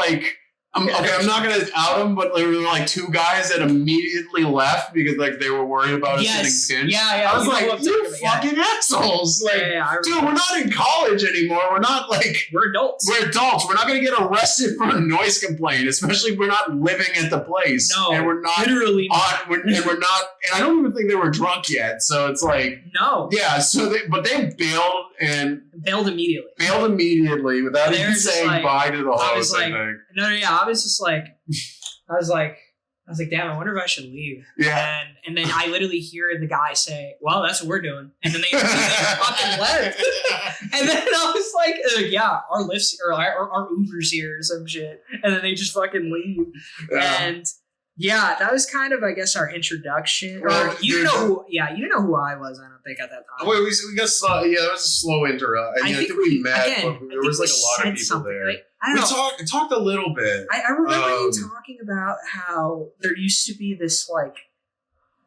I'm not gonna out them, but there were two guys that immediately left because they were worried about us getting pinched. Yeah. I was you fucking assholes! Dude, we're not in college anymore. We're not we're adults. We're adults. We're not gonna get arrested for a noise complaint, especially if we're not living at the place. No, and we're not literally and we're not. And I don't even think they were drunk yet. So it's no. Yeah. So they bailed and bailed immediately. Without even saying bye to the host. I was like, damn, I wonder if I should leave. Yeah. And then I literally hear the guy say, well, that's what we're doing. And then they fucking left. And then I was like, yeah, our Lyft's or our Uber's here or some shit. And then they just fucking leave. Yeah. And yeah, that was kind of, I guess, our introduction. Or you didn't know who I was, I don't think, at that time. Wait, we got slow. Yeah, it was a slow intro. I think we met, but there was a lot of people there. I don't know. We talked a little bit. I remember you talking about how there used to be this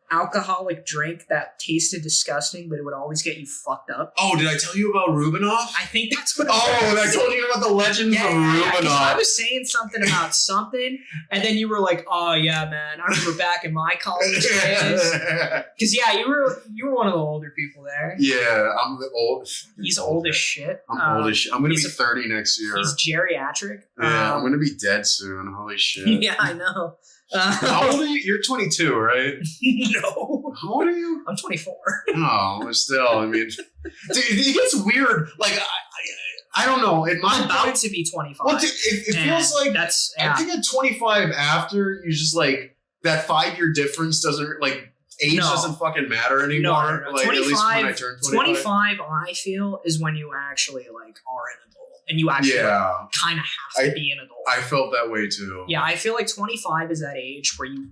alcoholic drink that tasted disgusting, but it would always get you fucked up. Oh, did I tell you about Rubinoff? I think that's what. I told you about the legends of Rubinoff. I was saying something about something, and then you were like, "Oh yeah, man, I remember back in my college days." Because you were one of the older people there. Yeah, I'm the old. He's old as shit. I'm old as shit. I'm gonna be 30 next year. He's geriatric. Yeah, I'm gonna be dead soon. Holy shit. Yeah, I know. How old are you? You're 22, right? No. How old are you? I'm 24. Oh, still, I mean, dude, it gets weird. Like, I don't know. I'm about to be 25. Well, dude, it feels like that's. Yeah. I think at 25 after, you just like, that 5-year difference doesn't, like, age doesn't fucking matter anymore. No. Like, 25, at least when I turn 25. 25, I feel, is when you actually, like, are an adult. And you actually kind of have to be an adult. I felt that way too. Yeah, I feel like 25 is that age where you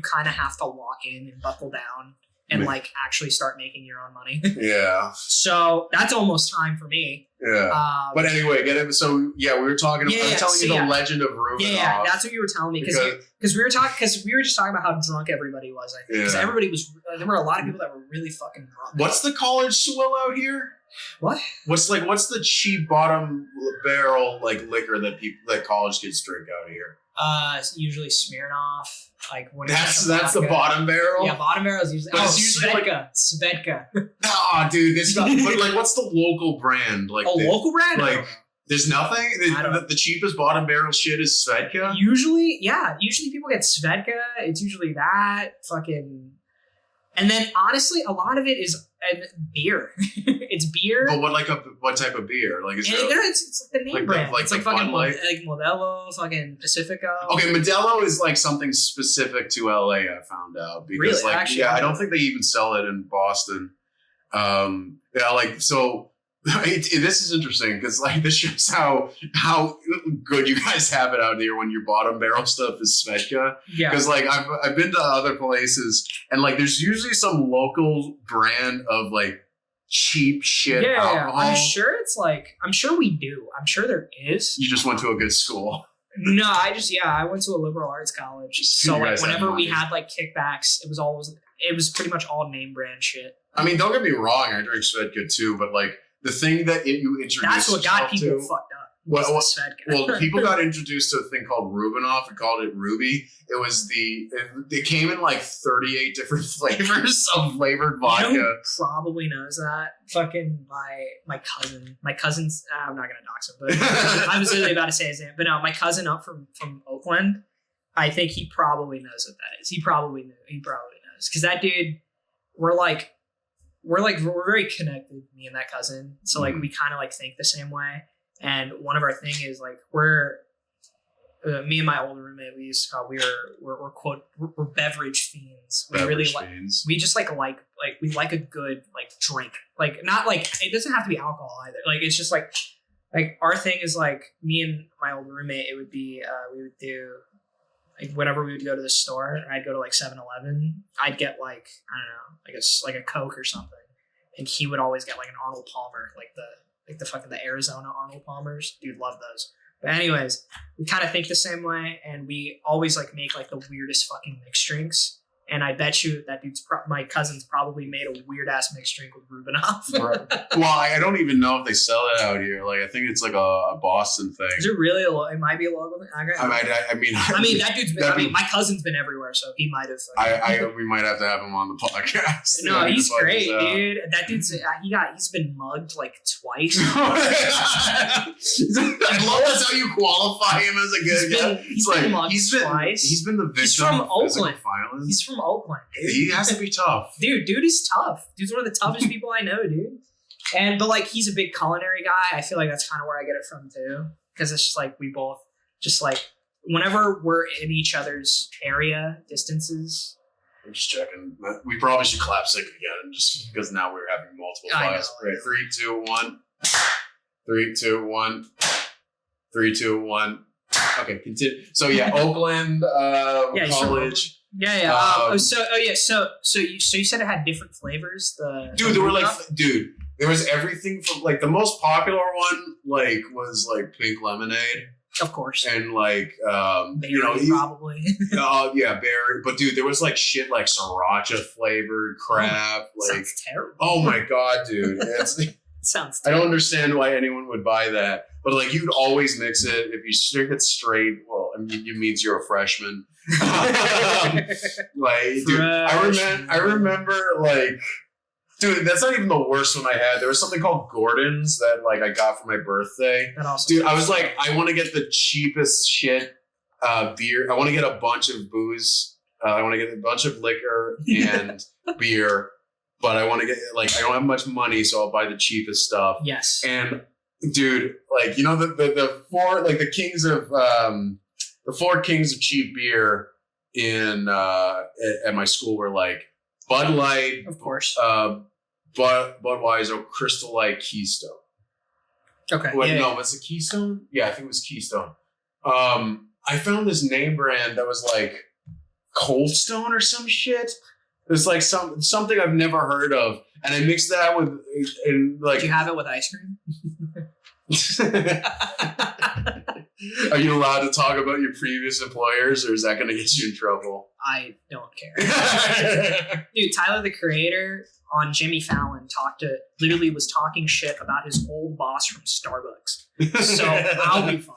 kind of have to lock in and buckle down and like actually start making your own money. Yeah. So that's almost time for me. Yeah. But anyway, so we were talking about, I'm telling you the legend of Rubinoff. Yeah, that's what you were telling me because we were just talking about how drunk everybody was. I think because everybody was. There were a lot of people that were really fucking drunk. What's the college swill out here? What? What's the cheap bottom barrel like liquor that college kids drink out here? Usually Smirnoff. Like that's the bottom barrel. Yeah, bottom barrel is usually. But it's usually Svedka. Oh, dude, this not. But like, what's the local brand? Like local brand? Like, there's nothing. The cheapest bottom barrel shit is Svedka. Usually people get Svedka. It's usually that fucking. And then honestly, a lot of it is beer. It's beer. But what type of beer? Like it's like the name brand. It's like fucking like Modelo, fucking Pacifico. Okay, Modelo is like something specific to LA. I found out because really? like actually, I don't think they even sell it in Boston. This is interesting because like this shows how good you guys have it out here when your bottom barrel stuff is Svedka. Yeah. Because like I've been to other places and like there's usually some local brand of like cheap shit alcohol. I'm sure we do. I'm sure there is. You just went to a good school. No, I went to a liberal arts college. So like whenever we had like kickbacks, it was pretty much all name brand shit. I mean, don't get me wrong, I drink Svedka too, but like the thing that you introduced that's what got people fucked up. Well, people got introduced to a thing called Rubinoff and called it Ruby. It came in like 38 different flavors of flavored vodka. You know who probably knows that? Fucking my cousin. My cousin's I'm not gonna dox him, but I was literally about to say his name. But no, my cousin up from Oakland. I think he probably knows what that is. He probably knows because that dude. We're very connected, me and that cousin. So like we kind of like think the same way. And one of our thing is like me and my older roommate, we used to call we're beverage fiends. We just like we like a good like drink. Like not like it doesn't have to be alcohol either. Like it's just like our thing is like me and my older roommate. It would be we would do. Like whenever we would go to the store, I'd go to like 7-Eleven. I'd get like I don't know, like a Coke or something, and he would always get like an Arnold Palmer, like the Arizona Arnold Palmers. Dude, love those. But anyways, we kind of think the same way, and we always like make like the weirdest fucking mixed drinks. And I bet you that my cousin's probably made a weird ass mixed drink with Rubinoff. Well, I don't even know if they sell it out here. Like, I think it's like a Boston thing. Is it really it might be a local thing? I mean, that dude's been. My cousin's been everywhere, so he might have. We might have to have him on the podcast. No, he's great, dude. That dude's he's been mugged like twice. I love that's how you qualify him as a good guy. He's been mugged twice. He's been the victim. He's from Oakland. He's from Oakland. Dude. He has to be tough. Dude is tough. Dude's one of the toughest people I know, dude. But like he's a big culinary guy. I feel like that's kind of where I get it from too. Because it's just like we both just like whenever we're in each other's area distances. I'm just checking. We probably should clap sync again just because now we're having multiple files. Right. 3, 2, 1. 3, 2, 1. 3, 2, 1. Okay, continue. So yeah, Oakland college. Yeah. So you said it had different flavors. There was everything from like the most popular one like was like pink lemonade. Of course. And like, Berry, probably. Oh yeah, berry. But dude, there was like shit like sriracha flavored crap. Sounds terrible. Oh my god, dude. Sounds terrible. I don't understand why anyone would buy that. But like, you'd always mix it. If you drink it straight, well, I mean, it means you're a freshman. Like, dude, I remember like, dude, that's not even the worst one I had. There was something called Gordon's that like I got for my birthday. Dude, I was like, I want to get the cheapest shit beer. I want to get a bunch of booze. I want to get a bunch of liquor and beer. But I want to get like, I don't have much money, so I'll buy the cheapest stuff. Yes. And dude, like, you know, the four, like the kings of the four kings of cheap beer in at my school were like Bud Light, of course, Budweiser, Crystal Light, Keystone. Okay. No, was it Keystone? Yeah, I think it was Keystone. I found this name brand that was like Cold Stone or some shit. It was like something I've never heard of, and I mixed that with and like. Did you have it with ice cream? Are you allowed to talk about your previous employers, or is that going to get you in trouble? I don't care. Dude, Tyler, the Creator, on Jimmy Fallon literally was talking shit about his old boss from Starbucks. So I'll be fine.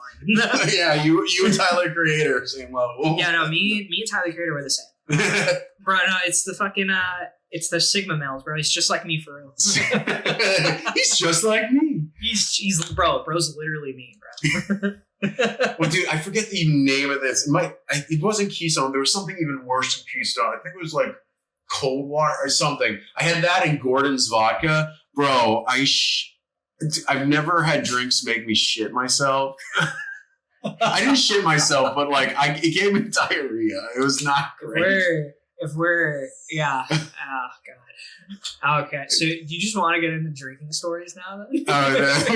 Yeah, you and Tyler Creator, same level. Yeah, no, me and Tyler Creator were the same. Bro, no, it's the fucking it's the Sigma males, bro. He's just like me for real. He's just like me. He's bro's literally me, bro. Well, dude, I forget the name of this. It wasn't Keystone. There was something even worse than Keystone. I think it was like Cold Water or something. I had that in Gordon's vodka, bro. I've never had drinks make me shit myself. I didn't shit myself, but like it gave me diarrhea. It was not great. If we're yeah. Oh god. Okay, so do you just want to get into drinking stories now? Then? We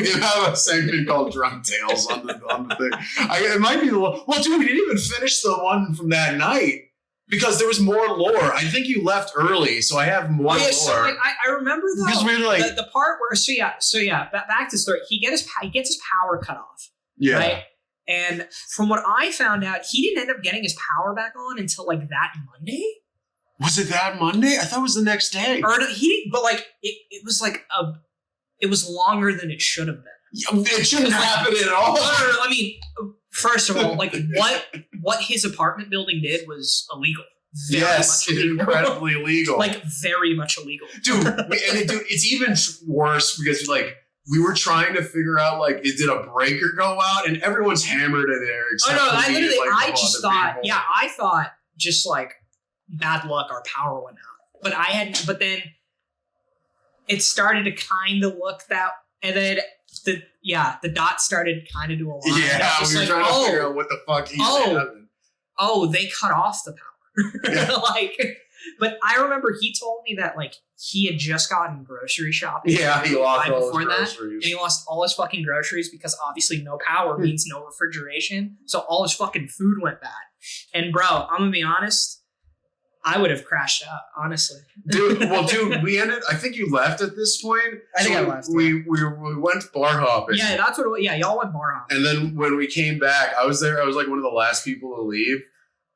do have a segment called Drunk Tales on the thing. It might be well, dude. We didn't even finish the one from that night because there was more lore. I think you left early, so I have more lore. So like, I remember though, because we were like the part where back to the story. He gets his power cut off. Yeah. Right? And from what I found out, he didn't end up getting his power back on until like that Monday. Was it that Monday? I thought it was the next day. Or but like it was like it was longer than it should have been. It shouldn't happen at all. No. I mean, first of all, like what his apartment building did was illegal. Yes, incredibly illegal. Like very much illegal, dude. It's even worse because like. We were trying to figure out, like, did a breaker go out? And everyone's hammered in there. I thought just like bad luck, our power went out. But then it started to kind of look that, and then the dots started kind of to align. Yeah, we were trying to figure out what the fuck happened. Oh, they cut off the power. Yeah. But I remember he told me that like he had just gotten grocery shopping. Yeah, he lost all his groceries. And he lost all his fucking groceries because obviously no power means no refrigeration. So all his fucking food went bad. And bro, I'm gonna be honest, I would have crashed out, honestly. Dude, we ended. I think you left at this point. I think I left. We went bar hopping. Yeah, that's what. Y'all went bar hopping. And then when we came back, I was there. I was like one of the last people to leave.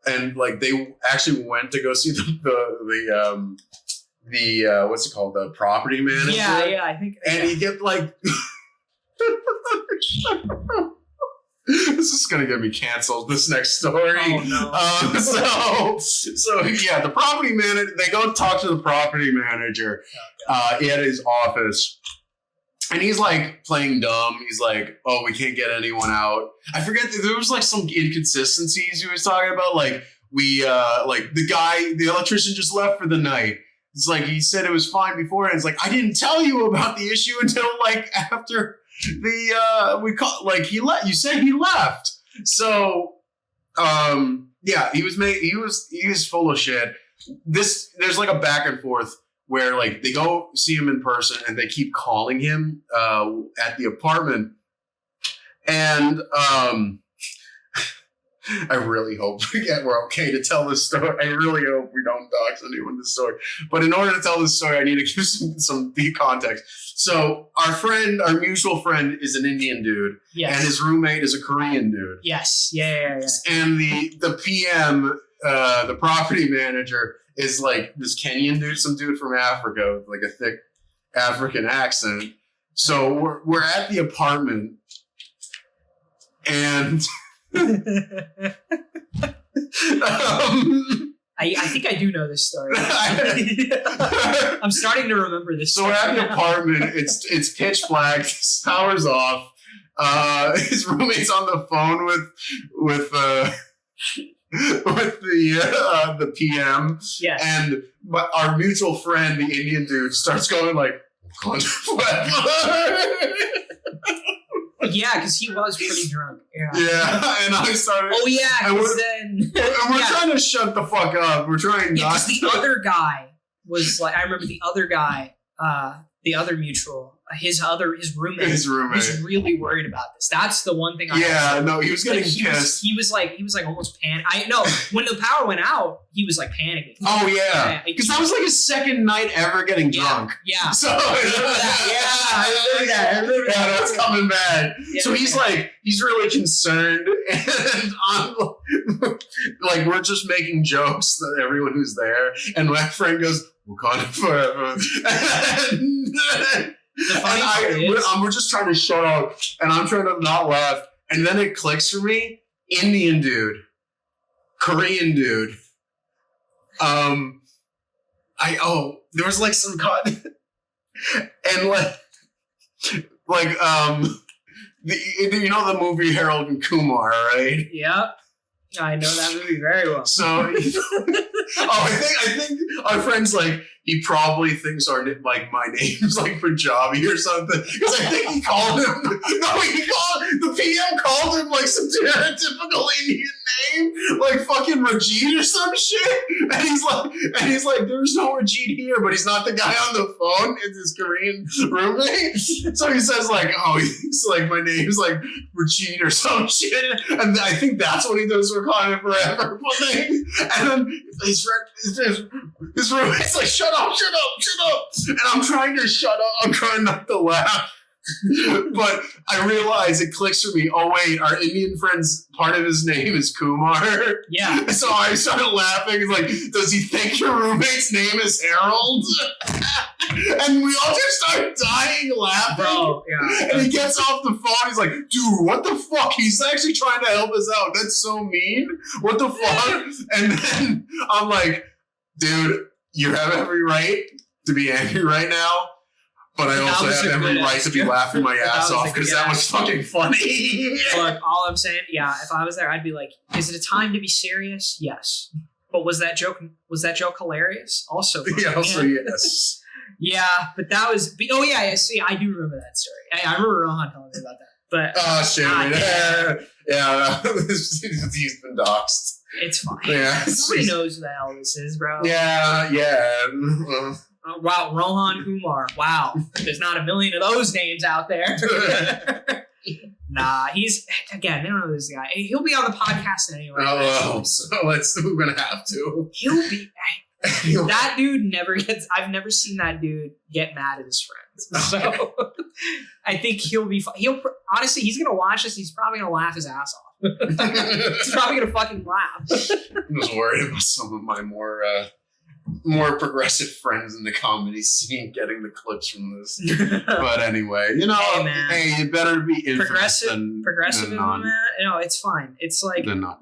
And like they actually went to go see the what's it called, the property manager. Yeah, I think. And he kept like, this is gonna get me canceled. This next story. Oh no. So yeah, the property manager. They go talk to the property manager. He had his office. And he's like playing dumb. He's like, "Oh, we can't get anyone out." I forget. There was like some inconsistencies he was talking about. Like like the electrician just left for the night. It's like he said it was fine before, and it's like I didn't tell you about the issue until like after we called. Like you said he left. So yeah, he was full of shit. There's like a back and forth. Where like they go see him in person and they keep calling him at the apartment, and I really hope we're okay to tell this story. I really hope we don't dox anyone this story. But in order to tell this story, I need to give some deep context. So our mutual friend is an Indian dude. Yes. And his roommate is a Korean dude. Yes. Yeah. And the PM, the property manager, is like this Kenyan dude, some dude from Africa with like a thick African accent. So we're at the apartment, and I think I do know this story. I'm starting to remember this story. So we're at the apartment. It's pitch black. Power's off. His roommate's on the phone with the PM. Yes. And our mutual friend, the Indian dude, starts going like, yeah, because he was pretty drunk. Yeah. And I started. Oh yeah, because we're trying to shut the fuck up. We're trying not. Because the other guy was like, I remember the other guy, the other mutual, his roommate was really worried about this. That's the one thing. He was getting pissed. He was like almost panicked. When the power went out, he was like panicking. Oh yeah, because that was like his second night ever getting drunk. Yeah. So I remember that. Yeah, that's coming back. Yeah, so he's really concerned, and I'm like, we're just making jokes that everyone who's there, and my friend goes, "Wakanda forever." We're just trying to shut up, and I'm trying to not laugh, and then it clicks for me. Indian dude, Korean dude. There was like some cut, and you know the movie Harold and Kumar, right? Yep. I know that movie very well. So, I think our friend's like, he probably thinks my name's like Punjabi or something. Because I think he called him. The PM called him like some stereotypical Indian name, like fucking Rajit or some shit. And he's like, there's no Rajit here, but he's not the guy on the phone. It's his Korean roommate. So he says like, he thinks like my name's like Rajit or some shit. And I think that's what he does for Wakanda Forever. And then his roommate's like, shut up. And I'm trying to shut up. I'm trying not to laugh. But I realize it clicks for me. Oh wait, our Indian friend's part of his name is Kumar. Yeah. So I started laughing. It's like, does he think your roommate's name is Harold? And we all just start dying laughing. Bro, yeah. And he gets off the phone. He's like, dude, what the fuck? He's actually trying to help us out. That's so mean. What the fuck? And then I'm like, dude, you have every right to be angry right now. But I also have every right to be laughing my ass off because that was fucking funny. Look, all I'm saying, if I was there, I'd be like, is it a time to be serious? Yes. But was that joke hilarious? Also funny. Yes. Yeah, but that was, see, I do remember that story. I remember Rohan telling me about that. But oh shit! He's been doxxed. It's fine. Yeah, nobody knows who the hell this is, bro. Yeah. Wow, Rohan Kumar. Wow, there's not a million of those names out there. Nah, they don't know this guy. He'll be on the podcast anyway. Oh, so we're gonna have to. He'll be. That dude never gets. I've never seen that dude get mad at his friends. So I think he'll be. Honestly, he's gonna watch this. He's probably gonna laugh his ass off. He's probably gonna fucking laugh. I'm just worried about some of my more progressive friends in the comedy scene getting the clips from this. But anyway, hey, you better be progressive than non. No, it's fine. It's like no.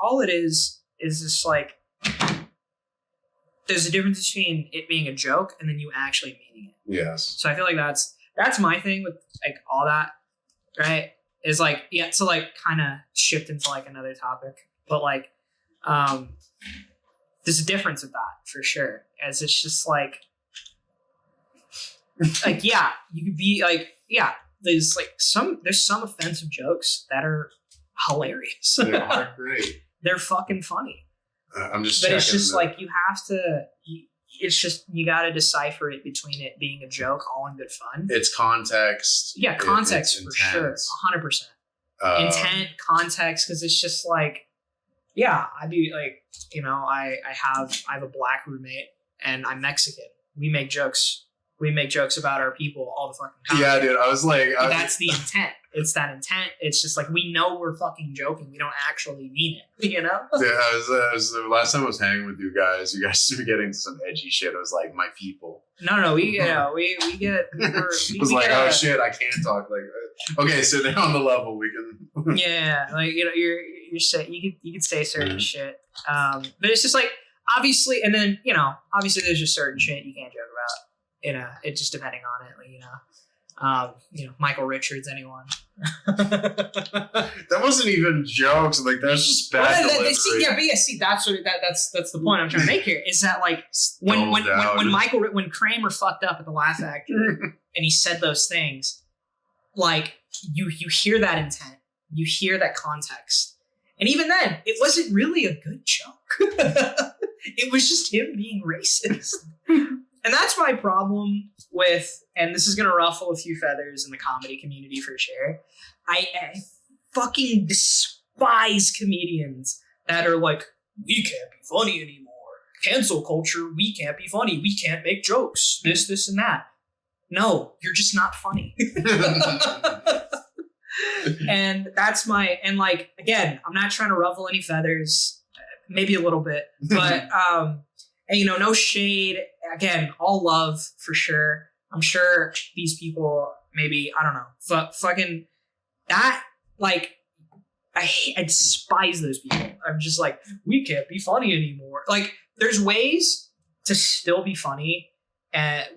All it is just like there's a difference between it being a joke and then you actually meaning it. Yes. So I feel like that's my thing with like all that, right? Is like to like kind of shift into like another topic, but like there's a difference with that for sure. As it's just like you could be like there's some offensive jokes that are hilarious. They are great. They're fucking funny. I'm just. But it's just like you have to. It's just you got to decipher it between it being a joke, all in good fun. It's context. Yeah, context for sure, 100%. intent, context, because it's just like, yeah, I'd be like, I have a black roommate and I'm Mexican. We make jokes about our people all the fucking time. Yeah, dude. I was like, that's the intent. It's that intent. It's just like, we know we're fucking joking. We don't actually mean it, Yeah, the last time I was hanging with you guys were getting some edgy shit. I was like, my people. No, we get. I was like, oh shit, I can't talk like that. Okay, so they're on the level we can. Yeah, like you're saying you could say certain shit, but it's just like, obviously, and then obviously there's just certain shit you can't joke about. It just depending on it, like Michael Richards, anyone. That wasn't even jokes. Like that's just bad delivery. That's the point I'm trying to make here. Is that like when Kramer fucked up at the Laugh Factory and he said those things, like you hear that intent, you hear that context, and even then, it wasn't really a good joke. It was just him being racist. And that's my problem with, and this is going to ruffle a few feathers in the comedy community for sure. I fucking despise comedians that are like, we can't be funny anymore. Cancel culture, we can't be funny. We can't make jokes. This, and that. No, you're just not funny. And that's and like, again, I'm not trying to ruffle any feathers, maybe a little bit, but, and no shade. Again, all love for sure. I'm sure these people, maybe, I don't know, fucking that, like, I despise those people. I'm just like, we can't be funny anymore. Like, there's ways to still be funny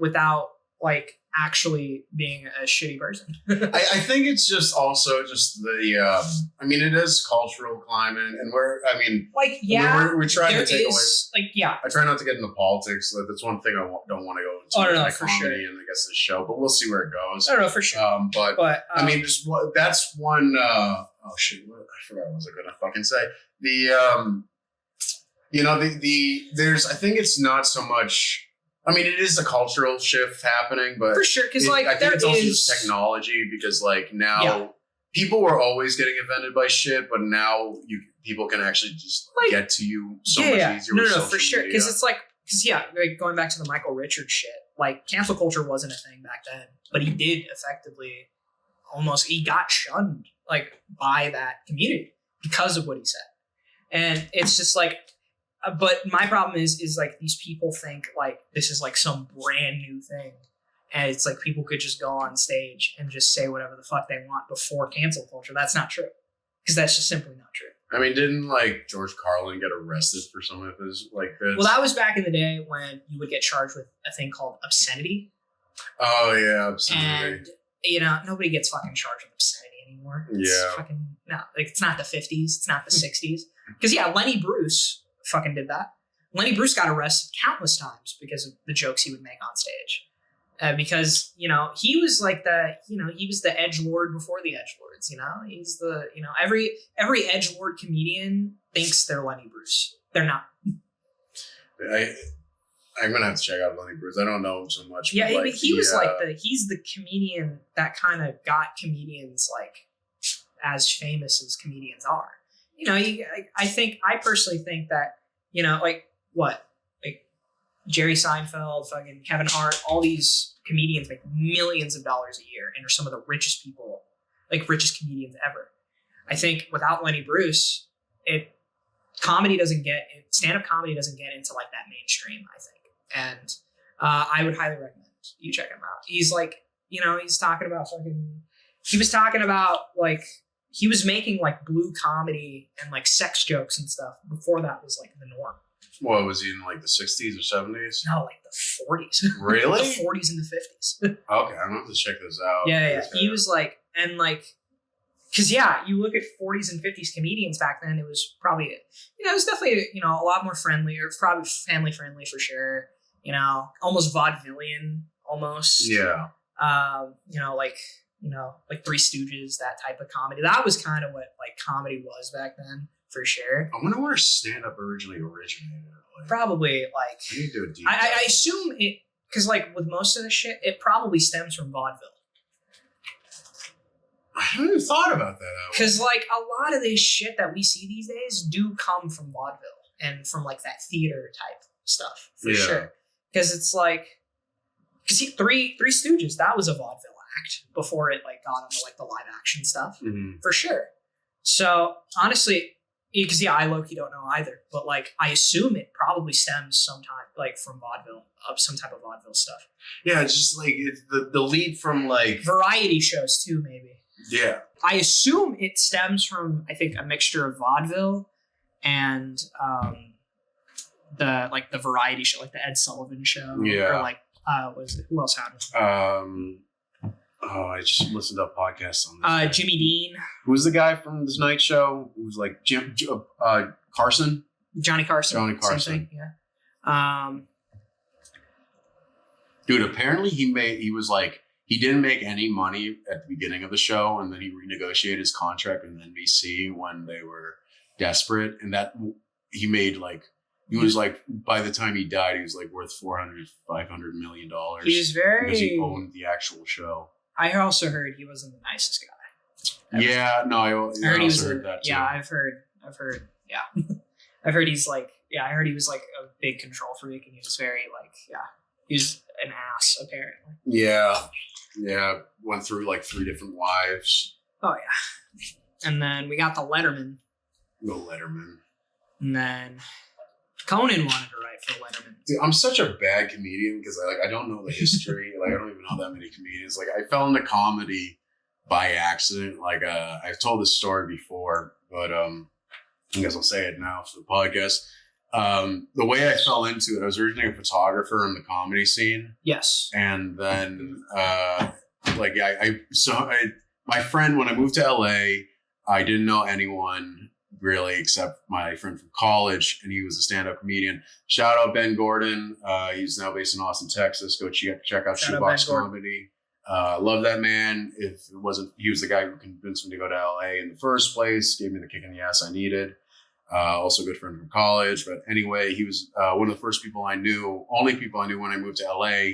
without, like, actually being a shitty person. I think it's just also just the, it is cultural climate, and we're trying to take away. I try not to get into politics. That's one thing I don't want to go into. Oh, no, my for comedy sure. And I guess the show, but we'll see where it goes. I don't know for sure. But that's one. Oh shit! I forgot what was I gonna fucking say. There's. I think it's not so much. It is a cultural shift happening, but for sure, because I think it's also just technology. Because like now, people were always getting offended by shit, but now people can actually just get to you so much easier. No, for sure, because it's like going back to the Michael Richards shit. Like, cancel culture wasn't a thing back then, but he did effectively he got shunned like by that community because of what he said, and it's just like. But my problem is like, these people think like this is like some brand new thing, and it's like people could just go on stage and just say whatever the fuck they want before cancel culture. That's not true, because that's just simply not true. Didn't like George Carlin get arrested for some of his like this? Well, that was back in the day when you would get charged with a thing called obscenity. Oh yeah, obscenity. And nobody gets fucking charged with obscenity anymore. It's fucking no, like it's not the 50s, it's not the 60s. Because Lenny Bruce fucking did that. Lenny Bruce got arrested countless times because of the jokes he would make on stage. Because, he was like he was the edgelord before the edgelords, he's the, every edgelord comedian thinks they're Lenny Bruce. They're not. I'm going to have to check out Lenny Bruce. I don't know him so much. Yeah, but he's the comedian that kind of got comedians like as famous as comedians are. I personally think that, like Jerry Seinfeld, fucking Kevin Hart, all these comedians make millions of dollars a year and are some of the richest people, like richest comedians ever. I think without Lenny Bruce, stand-up comedy doesn't get into like that mainstream, I think. And I would highly recommend you check him out. He's like, he's talking about he was talking about like, he was making like blue comedy and like sex jokes and stuff before that was like the norm. What was he in like the 60s or 70s? No, like the 40s. Really? The 40s and the 50s. Okay, I'm gonna have to check this out. Yeah. He was like, and like, because you look at 40s and 50s comedians back then, it was probably, it was definitely, a lot more friendly, or probably family friendly for sure. Almost vaudevillian, almost. Yeah. Like Three Stooges, that type of comedy. That was kind of what like comedy was back then, for sure. I wonder where stand-up originally originated. Like, probably like I need to do a deep I assume it, because like with most of the shit, it probably stems from vaudeville. I haven't even thought about that. Because like a lot of this shit that we see these days do come from vaudeville and from like that theater type stuff for sure. Because it's like, Three Stooges, that was a vaudeville act before it like got into like the live action stuff for sure. So honestly, because I low-key don't know either, but like I assume it probably stems sometime like from vaudeville, some type of vaudeville stuff. Yeah, it's just like it's the lead from like variety shows too, maybe. Yeah, I assume it stems from I think a mixture of vaudeville and the variety show, like the Ed Sullivan Show, or like who else had one? I just listened to a podcast on this. Jimmy Dean. Who's the guy from The Tonight Show? Who's like Carson? Johnny Carson. Johnny Carson. Yeah. Dude, apparently he didn't make any money at the beginning of the show, and then he renegotiated his contract with NBC when they were desperate, and that he made like. He was like, by the time he died, he was like worth $400-500 million. He was very because he owned the actual show. I also heard he wasn't the nicest guy. I heard that too. Yeah, I've heard. Yeah, I've heard he's like. Yeah, I heard he was like a big control freak, and he was very like. Yeah, he was an ass apparently. Yeah. Went through like 3 different wives. Oh yeah, and then we got the Letterman. And then Conan wanted to write for Letterman. Dude, I'm such a bad comedian because I don't know the history. Like I don't even know that many comedians. Like I fell into comedy by accident. Like I've told this story before, but I guess I'll say it now for the podcast. The way I fell into it, I was originally a photographer in the comedy scene. Yes. And then my friend, when I moved to LA, I didn't know anyone really except my friend from college, and he was a stand-up comedian. Shout out Ben Gordon. He's now based in Austin, Texas. Go check out Shoebox Comedy. Love that man. If it wasn't, he was the guy who convinced me to go to LA in the first place, gave me the kick in the ass I needed. Also a good friend from college. But anyway, he was one of the first people I knew, only people I knew when I moved to LA.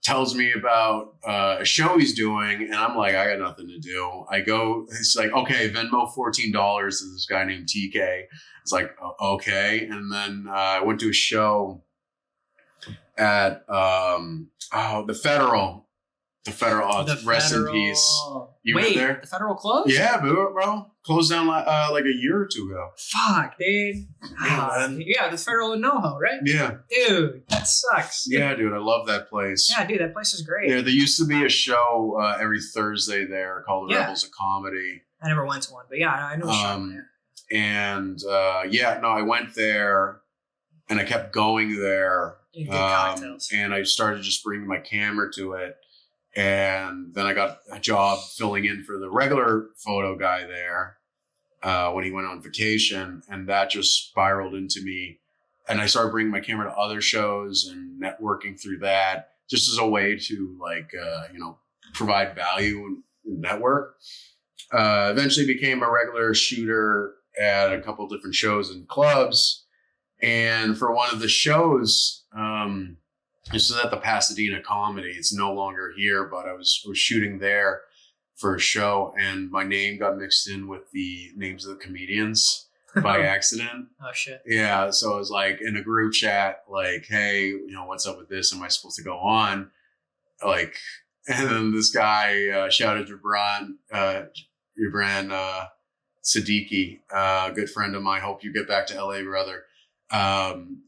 Tells me about a show he's doing, and I'm like, I got nothing to do. I go, it's like, okay, Venmo $14 to this guy named TK. It's like, okay. And then I went to a show at the Federal. Rest in peace. You went there? The Federal closed? Yeah, bro. Closed down like a year or 2 ago. Fuck, dude. Yeah, the Federal in NoHo, right? Yeah. Dude, that sucks. Yeah, dude, I love that place. Yeah, dude, that place is great. Yeah, there used to be a show every Thursday there called The Rebels of Comedy. I never went to one, but yeah, I know the show there. And I went there, and I kept going there. You get cocktails. And I started just bringing my camera to it. And then I got a job filling in for the regular photo guy there when he went on vacation. And that just spiraled into me. And I started bringing my camera to other shows and networking through that just as a way to provide value and network. Eventually became a regular shooter at a couple different shows and clubs. And for one of the shows, this is at the Pasadena Comedy. It's no longer here, but I was shooting there for a show, and my name got mixed in with the names of the comedians by accident. Oh shit! Yeah, so I was like in a group chat, like, "Hey, what's up with this? Am I supposed to go on?" Like, and then this guy shouted Gibran Siddiqui, a good friend of mine. Hope you get back to LA, brother.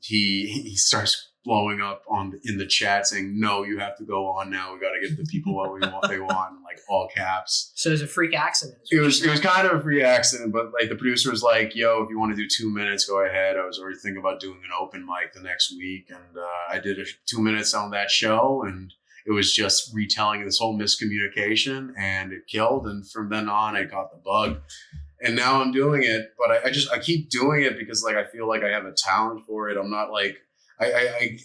He starts blowing up in the chat saying, "No, you have to go on now. We got to get the people what they want," like all caps. So it was a freak accident. It was kind of a freak accident, but like the producer was like, "Yo, if you want to do 2 minutes, go ahead." I was already thinking about doing an open mic the next week, and I did 2 minutes on that show, and it was just retelling this whole miscommunication, and it killed. And from then on, I got the bug. And now I'm doing it, but I keep doing it because like I feel like I have a talent for it. I'm not like I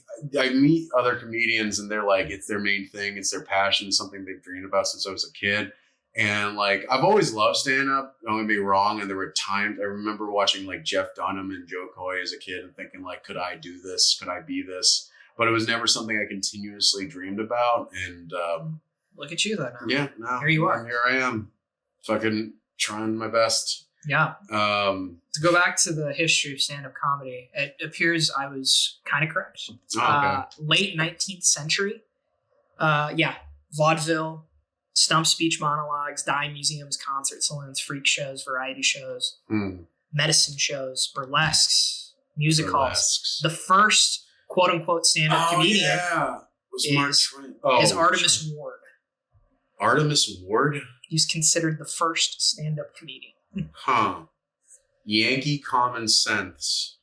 meet other comedians and they're like, it's their main thing, it's their passion, it's something they've dreamed about since I was a kid. And like I've always loved stand-up, don't get me wrong. And there were times I remember watching like Jeff Dunham and Joe Coy as a kid and thinking like, could I do this? Could I be this? But it was never something I continuously dreamed about. And look at you though now. Yeah, now here you are. Here I am. fucking trying my best. Yeah. To go back to the history of stand-up comedy, it appears I was kind of correct. Late 19th century. Vaudeville, stump speech monologues, dime museums, concert saloons, freak shows, variety shows, medicine shows, burlesques, music halls. The first quote-unquote stand-up comedian is Artemis Ward. Artemis Ward? He's considered the first stand-up comedian. Huh. Yankee Common Sense.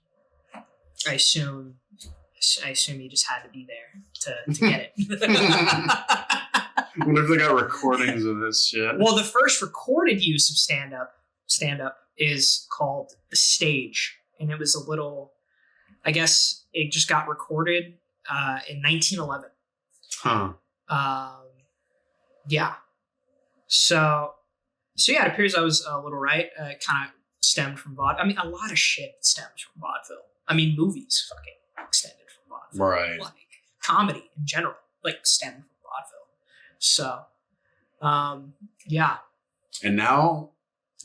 I assume you just had to be there to get it. What if they got recordings of this shit? Well, the first recorded use of stand-up is called The Stage. And it was a little, I guess it just got recorded in 1911. Huh. Yeah. So yeah, it appears I was a little right. Kind of stemmed from vaudeville. I mean, a lot of shit stems from vaudeville. I mean, movies fucking extended from vaudeville. Right. Like comedy in general, like stemmed from vaudeville. So, yeah. And now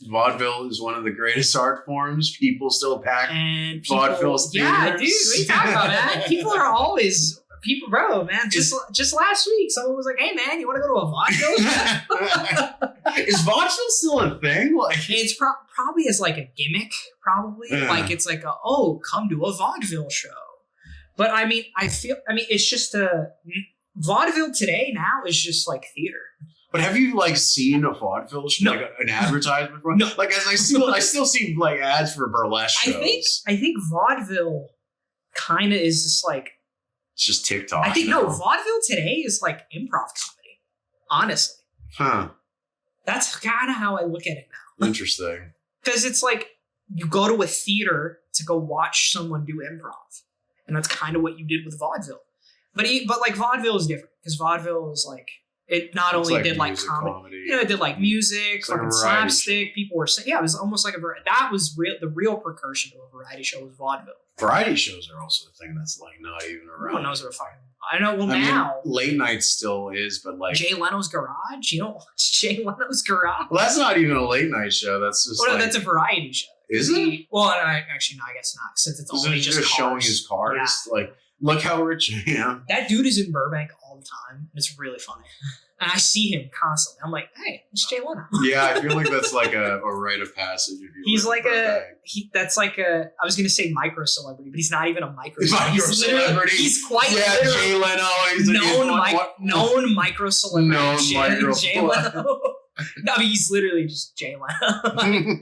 vaudeville is one of the greatest art forms. People still pack vaudeville theaters. Yeah, dude, what are you talking about, man? People are always... bro, man, just last week, someone was like, "Hey, man, you want to go to a vaudeville show?" Is vaudeville still a thing? Like, it's probably as like a gimmick, probably. Yeah. Like it's like come to a vaudeville show. But I mean, it's just vaudeville today now is just like theater. But have you like seen a vaudeville show, like an advertisement for? No. Like, as I still see like ads for burlesque shows. I think vaudeville kind of is just like. It's just TikTok. I think vaudeville today is like improv comedy. Honestly. Huh. That's kind of how I look at it now. Interesting. Because it's like you go to a theater to go watch someone do improv. And that's kind of what you did with vaudeville. But like vaudeville is different. Because vaudeville is like, it not only did like comedy. You know, it did like music, fucking slapstick. People were saying, yeah, it was almost like that was the real precursor to a variety show was vaudeville. Variety shows are also a thing that's like not even around. No one knows what a fucking. I know. Well, late night still is, but like Jay Leno's Garage. You don't watch Jay Leno's Garage. Well, that's not even a late night show. That's just. No, that's a variety show. Is it? Well, actually, no. I guess not, since it's only just showing his cars. Yeah. Like, look how rich I am. That dude is in Burbank all the time. It's really funny. And I see him constantly. I'm like, hey, it's Jay Leno. Yeah, I feel like that's like a rite of passage. If you he's like that's like a, I was going to say micro celebrity, but he's not even a micro celebrity. He's quite Jay Leno. He's known micro celebrity. Known micro Jay Leno. No, I mean, he's literally just Jay Leno.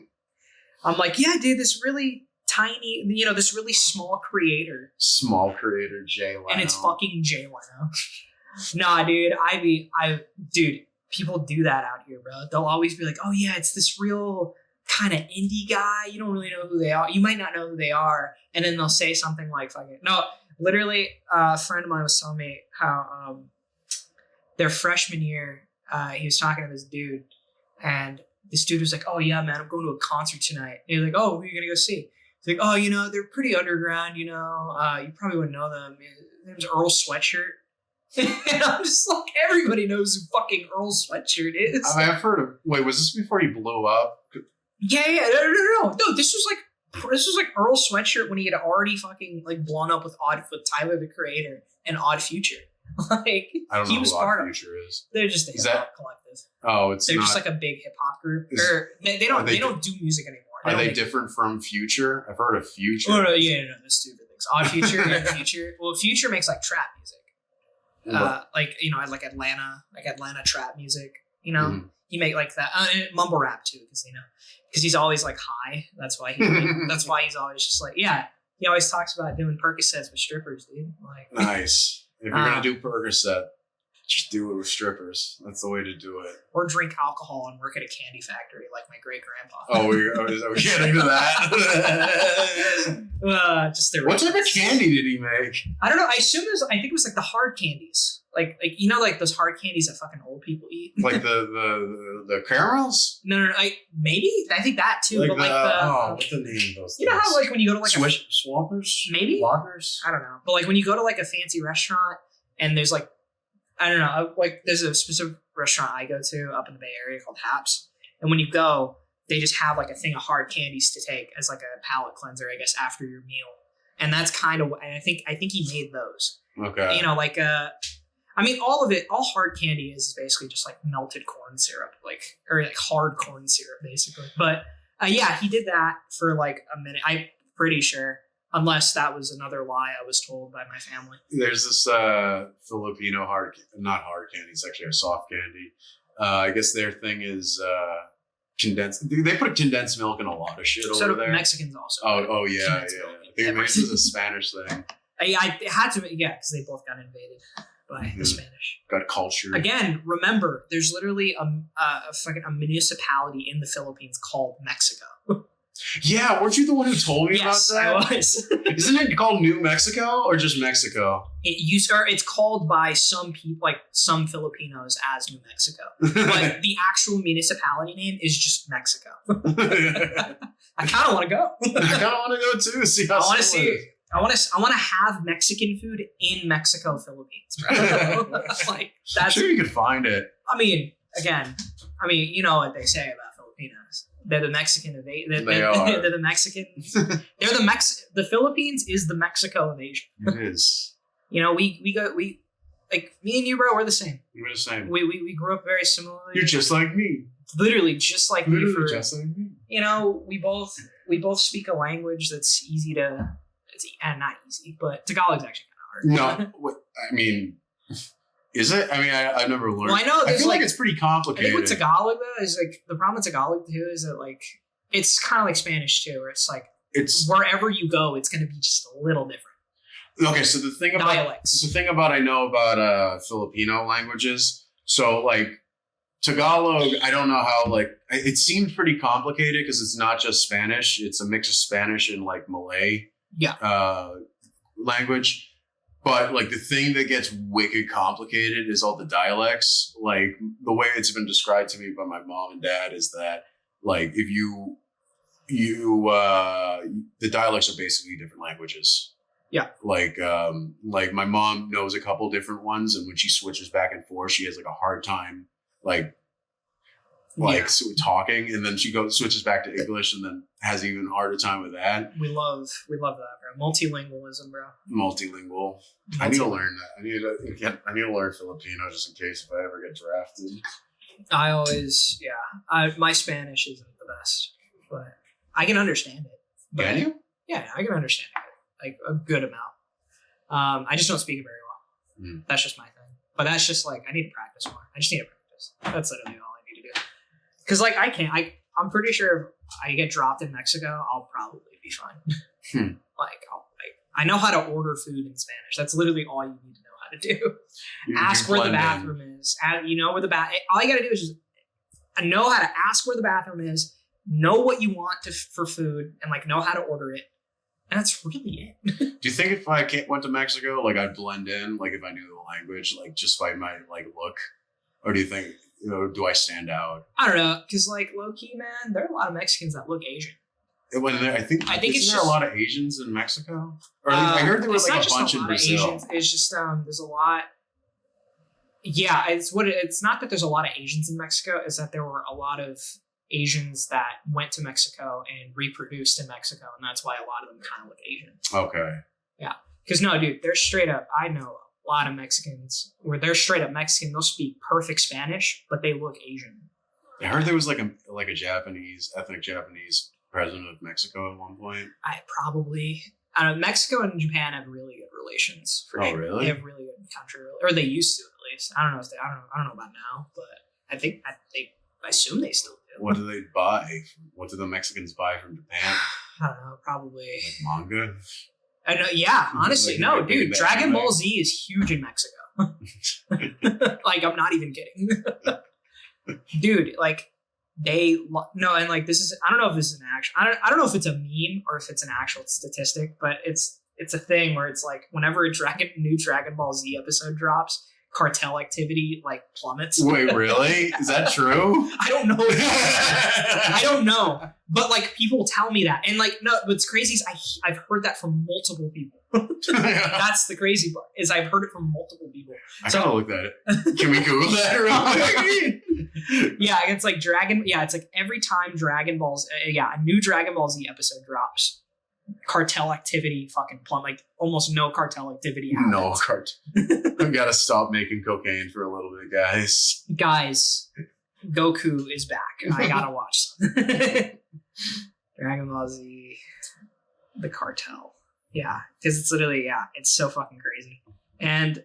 I'm like, yeah, dude, this really tiny, this really small creator. Small creator, Jay Leno. And it's fucking Jay Leno. Nah, dude, dude, people do that out here, bro. They'll always be like, oh yeah, it's this real kind of indie guy. You don't really know who they are. You might not know who they are. And then they'll say something like, fucking, no, literally, a friend of mine was telling me how their freshman year, he was talking to this dude, and this dude was like, oh yeah, man, I'm going to a concert tonight. And he's like, oh, who are you going to go see? He's like, oh, they're pretty underground, you probably wouldn't know them. His name's Earl Sweatshirt. And I'm just like, everybody knows who fucking Earl Sweatshirt is. I mean, I've heard of. Wait, was this before he blew up? Yeah. No. This was like Earl Sweatshirt when he had already fucking like blown up with Tyler the Creator and Odd Future. Like, I don't know he was who part Odd of. Future is. They're just a hip hop collective. Oh, they're just like a big hip hop group. They don't do music anymore. Are they different from Future? I've heard of Future. Oh no, that's stupid things. Odd Future and Future. Well, Future makes like trap music. Like Atlanta trap music, He make like that and mumble rap too, because he's always like high. That's why that's why he's always just like, yeah, he always talks about doing Percocets with strippers, dude. Like, nice. If you're gonna do Percocet, just do it with strippers. That's the way to do it. Or drink alcohol and work at a candy factory like my great grandpa. Oh, are we getting into that? What type of candy did he make? I don't know. I think it was like the hard candies. Like those hard candies that fucking old people eat. Like the caramels? No. Maybe I think that too. Like but what's the name of those? You know how like when you go to like Swampers? Maybe Lockers? I don't know. But like when you go to like a fancy restaurant and there's like, I don't know, like there's a specific restaurant I go to up in the Bay Area called Haps. And when you go, they just have like a thing of hard candies to take as like a palate cleanser, I guess, after your meal. And that's kind of, I think he made those. Okay. You know, like, I mean, all hard candy is basically just like melted corn syrup, or like hard corn syrup, basically. But yeah, he did that for like a minute. I'm pretty sure, unless that was another lie I was told by my family. There's this Filipino not hard candy, it's actually a soft candy. I guess their thing is condensed. They put condensed milk in a lot of shit over there. Mexicans also. Oh yeah. I think maybe this is a Spanish thing. It had to be, yeah, because they both got invaded by the Spanish. Got culture. Again, remember, there's literally a municipality in the Philippines called Mexico. Yeah, weren't you the one who told me about that? I was. Isn't it called New Mexico or just Mexico? It's called by some people, like some Filipinos, as New Mexico, but the actual municipality name is just Mexico. I kind of want to go. I kind of want to go too. See how I want to see. I want to have Mexican food in Mexico, Philippines. Bro. Like that's. Sure, you could find it. I mean, again, you know what they say about Filipinos. They're the Mexican of Asia. They're the Mexicans. The Philippines is the Mexico of Asia. It is. You know, we like me and you, bro. We're the same. We're the same. We grew up very similarly. You're just like me. Literally, just like me. Just like me. You know, we both speak a language that's easy to. And not easy, but Tagalog's actually kind of hard. No, I mean, is it? I mean, I've never learned. Well, I know. I feel like it's pretty complicated. I think with Tagalog though is like the problem with Tagalog too is that like it's kind of like Spanish too, where it's like wherever you go, it's going to be just a little different. Okay, so the thing about I know about Filipino languages, so like Tagalog, I don't know how like it seems pretty complicated because it's not just Spanish; it's a mix of Spanish and like Malay. Language, but like the thing that gets wicked complicated is all the dialects. Like the way it's been described to me by my mom and dad is that like if you the dialects are basically different languages. Yeah. Like my mom knows a couple different ones, and when she switches back and forth, she has like a hard time talking, and then she switches back to English, and then has even harder time with that. We love that, bro. Multilingualism, bro. Multilingual. I need to learn that. I need to learn Filipino just in case if I ever get drafted. My Spanish isn't the best, but I can understand it. Can you? Yeah, I can understand it, like a good amount. I just don't speak it very well. That's just my thing. But that's just like I need to practice more. I just need to practice. That's literally all I need to do. Because like I'm pretty sure if I get dropped in Mexico, I'll probably be fine. I know how to order food in Spanish. That's literally all you need to know how to do. Ask where the bathroom is. You know where the all you got to do is just know how to ask where the bathroom is, know what you want for food, and like know how to order it. And that's really it. Do you think if I went to Mexico, like I'd blend in, like if I knew the language, like just by my like look, or do you think? Do I stand out? I don't know, because like low key, man, there are a lot of Mexicans that look Asian. I think it's there a lot of Asians in Mexico, or I heard there was like a bunch in Brazil. Asians. It's just there's a lot. Yeah, it's not that there's a lot of Asians in Mexico. It's that there were a lot of Asians that went to Mexico and reproduced in Mexico, and that's why a lot of them kind of look Asian. Okay. Yeah, because no, dude, they're straight up. I know a lot of Mexicans where they're straight up Mexican. They'll speak perfect Spanish, but they look Asian. I heard there was like a ethnic Japanese president of Mexico at one point. I don't know. Mexico and Japan have really good relations. For sure. Really? They have really good country, or they used to at least. I don't know if I don't know about now, but I assume they still do. What do they buy? What do the Mexicans buy from Japan? I don't know. Probably like manga. I know, yeah, honestly, no, dude. Dragon Ball Z is huge in Mexico. Like, I'm not even kidding, dude. Like, and like this is. I don't know if this is an actual. I don't know if it's a meme or if it's an actual statistic, but it's a thing where it's like whenever a new Dragon Ball Z episode drops, cartel activity like plummets. Wait, really? Is that true? I don't know. I don't know. But like people tell me that. And like, no, what's crazy is I've heard that from multiple people. That's the crazy part, is I've heard it from multiple people. I gotta look at it. Can we Google that real quick? Yeah, it's like it's like every time Dragon Ball's, a new Dragon Ball Z episode drops, cartel activity fucking plumb, like almost no cartel activity happens. No cartel. We gotta stop making cocaine for a little bit, guys. Guys, Goku is back. I gotta watch some. Dragon Ball Z, the cartel. Yeah, because it's literally, it's so fucking crazy. And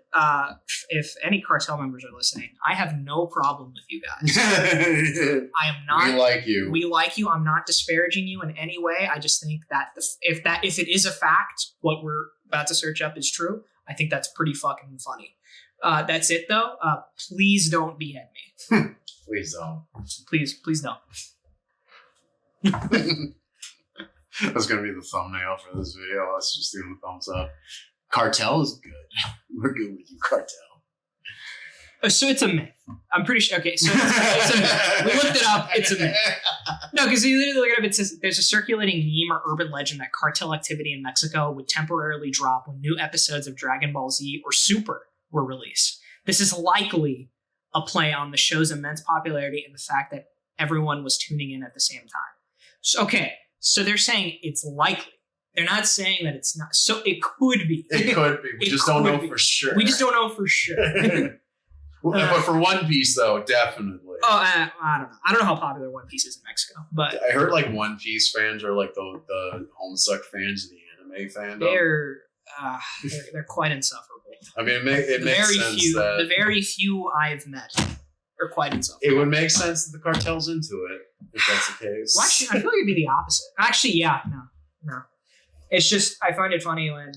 if any cartel members are listening, I have no problem with you guys. I am not. We like you. We like you. I'm not disparaging you in any way. I just think that if it is a fact, what we're about to search up is true, I think that's pretty fucking funny. That's it though. Please don't behead me. Please don't. Please don't. That's gonna be the thumbnail for this video. Us just doing the thumbs up. Cartel is good. We're good with you, cartel. So it's a myth. I'm pretty sure. Okay, so it's a myth. We looked it up. It's a myth. No, because you literally look it up. It says there's a circulating meme or urban legend that cartel activity in Mexico would temporarily drop when new episodes of Dragon Ball Z or Super were released. This is likely a play on the show's immense popularity and the fact that everyone was tuning in at the same time. So they're saying it's likely. They're not saying that it's not. So it could be. It could be. We just don't know for sure. We just don't know for sure. But for One Piece, though, definitely. I don't know. I don't know how popular One Piece is in Mexico, but I heard like One Piece fans are like the homestuck fans of the anime fandom. They're quite insufferable. I mean, it makes sense that the very few I've met are quite insufferable. It would make sense that the cartel's into it if that's the case. Well, actually, I feel like it'd be the opposite. Actually, yeah, no. It's just, I find it funny when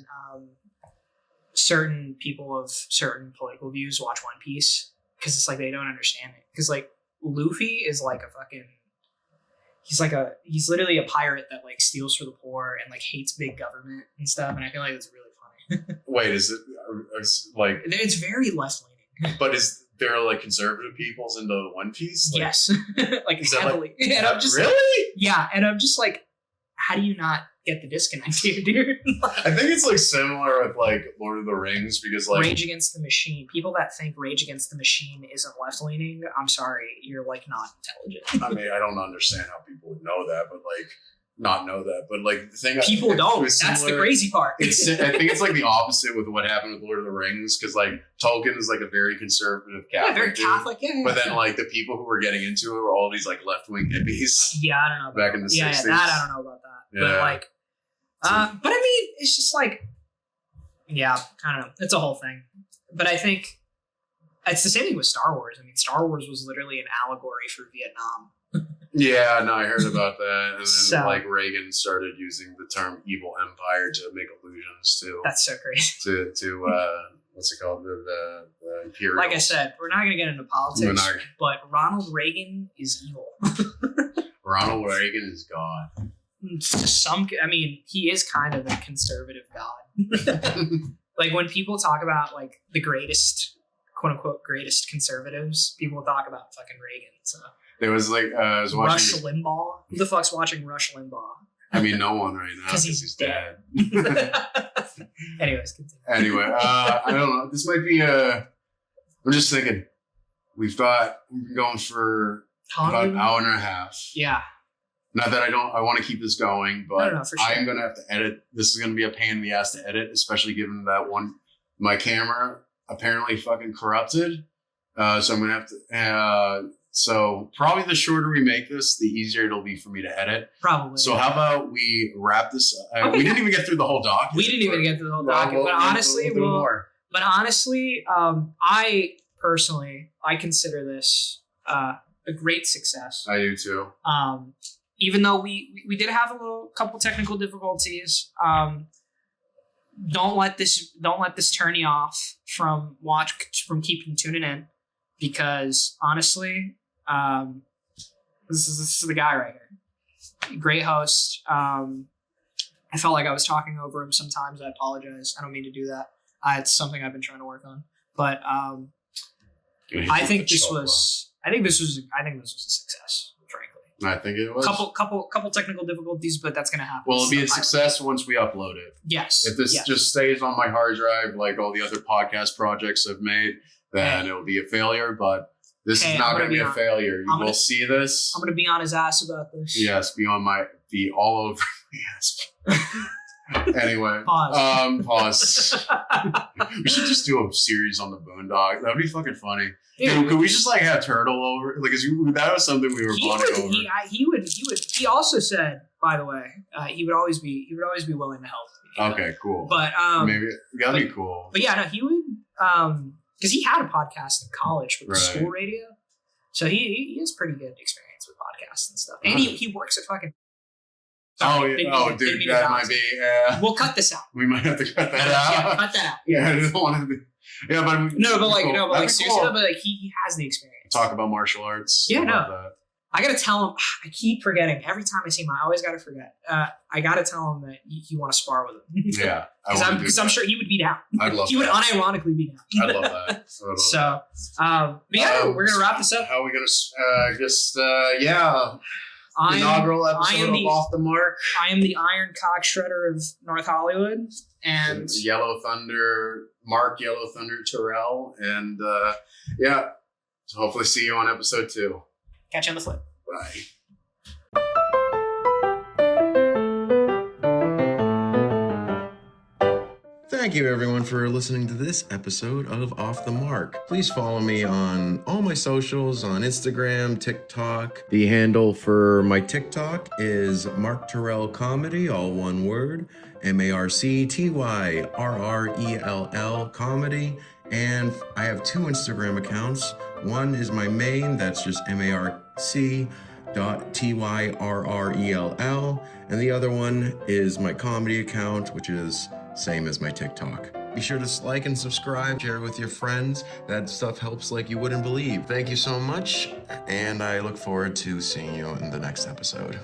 certain people of certain political views watch One Piece, because it's like they don't understand it. Because like Luffy is like a fucking, he's literally a pirate that like steals for the poor and like hates big government and stuff. And I feel like it's really funny. Wait, is it like? It's very left leaning. But is there like conservative peoples into One Piece? Like, yes, like is heavily. Like, and I'm just really? Like, yeah, and I'm just like, how do you not get the disconnect here, dude? I think it's like similar with like Lord of the Rings, because like Rage Against the Machine. People that think Rage Against the Machine isn't left leaning, I'm sorry, you're like not intelligent. I mean, I don't understand how people would know that, but like not know that. But like the thing, people don't. That's the crazy part. I think it's like the opposite with what happened with Lord of the Rings, because like Tolkien is like a very conservative Catholic. Yeah, very Catholic. Yeah. But then like the people who were getting into it were all these like left wing hippies. Yeah, I don't know. Back in the 60s. Yeah, that I don't know about that. Yeah. But like, but I mean, it's just like, yeah, I don't know. It's a whole thing. But I think it's the same thing with Star Wars. I mean, Star Wars was literally an allegory for Vietnam. Yeah, no, I heard about that. And then like Reagan started using the term evil empire to make allusions to. That's so crazy. To what's it called? The imperial. Like I said, we're not going to get into politics, but Ronald Reagan is evil. Ronald Reagan is God. I mean, he is kind of a conservative God. Like when people talk about like the greatest, quote unquote, greatest conservatives, people talk about fucking Reagan. So there was like I was watching Rush Limbaugh. Who the fuck's watching Rush Limbaugh? I mean, no one right now because he's dead. Anyways, continue. Anyway, I don't know. This might be I'm just thinking. We've been going for about an hour and a half. Yeah. Not that I want to keep this going, but no, for sure. I'm going to have to edit. This is going to be a pain in the ass to edit, especially given that my camera apparently fucking corrupted. So I'm going to have to, so probably the shorter we make this, the easier it'll be for me to edit. Probably. So how about we wrap this? Okay. We didn't even get through the whole document. We didn't even get through the whole document, but honestly, I consider this a great success. I do too. Even though we did have a couple technical difficulties, don't let this turn you off from keeping tuning in, because honestly, this is the guy right here. Great host. I felt like I was talking over him sometimes. I apologize. I don't mean to do that. It's something I've been trying to work on. But I think this was a success, frankly. I think it was. Couple technical difficulties, but that's gonna happen. Well, it'll be a success once we upload it. Yes. If this just stays on my hard drive, like all the other podcast projects I've made, then it'll be a failure. But this is not going to be a failure. You will see this. I'm going to be on his ass about this. Yes, be all over my ass. Anyway, pause. We should just do a series on the Boondock. That'd be fucking funny. Dude, could we just like have Turtle over? Like, that was something we were bonding over. He would. He also said, by the way, he would always be willing to help me. Okay, cool. But maybe that'd be cool. But yeah, no, he would. Because he had a podcast in college with the school radio, so he has pretty good experience with podcasts and stuff. And he works at fucking. Sorry, dude, that might be. We'll cut this out. We might have to cut that out. Yeah, cut that out. Yeah, I don't want to be. Yeah, but seriously, but like he has the experience. Talk about martial arts. Yeah, no. I gotta tell him. I keep forgetting every time I see him. I always gotta forget. I gotta tell him that you want to spar with him. Yeah, because I'm sure he would be down. I'd love. He would unironically be down. I'd love that. So, we're gonna wrap this up. How are we gonna inaugural episode of Off the Mark. I am the Iron Cock Shredder of North Hollywood, and Yellow Thunder, Mark Yellow Thunder Tyrrell, and so hopefully see you on episode 2. Catch you on the flip. Bye. Thank you, everyone, for listening to this episode of Off the Mark. Please follow me on all my socials on Instagram, TikTok. The handle for my TikTok is Marc Tyrrell Comedy, all one word, MarcTyrrell Comedy. And I have 2 Instagram accounts. One is my main, that's just MarcTyrrell, and the other one is my comedy account, which is same as my TikTok. Be sure to like and subscribe, share with your friends. That stuff helps like you wouldn't believe. Thank you so much, and I look forward to seeing you in the next episode.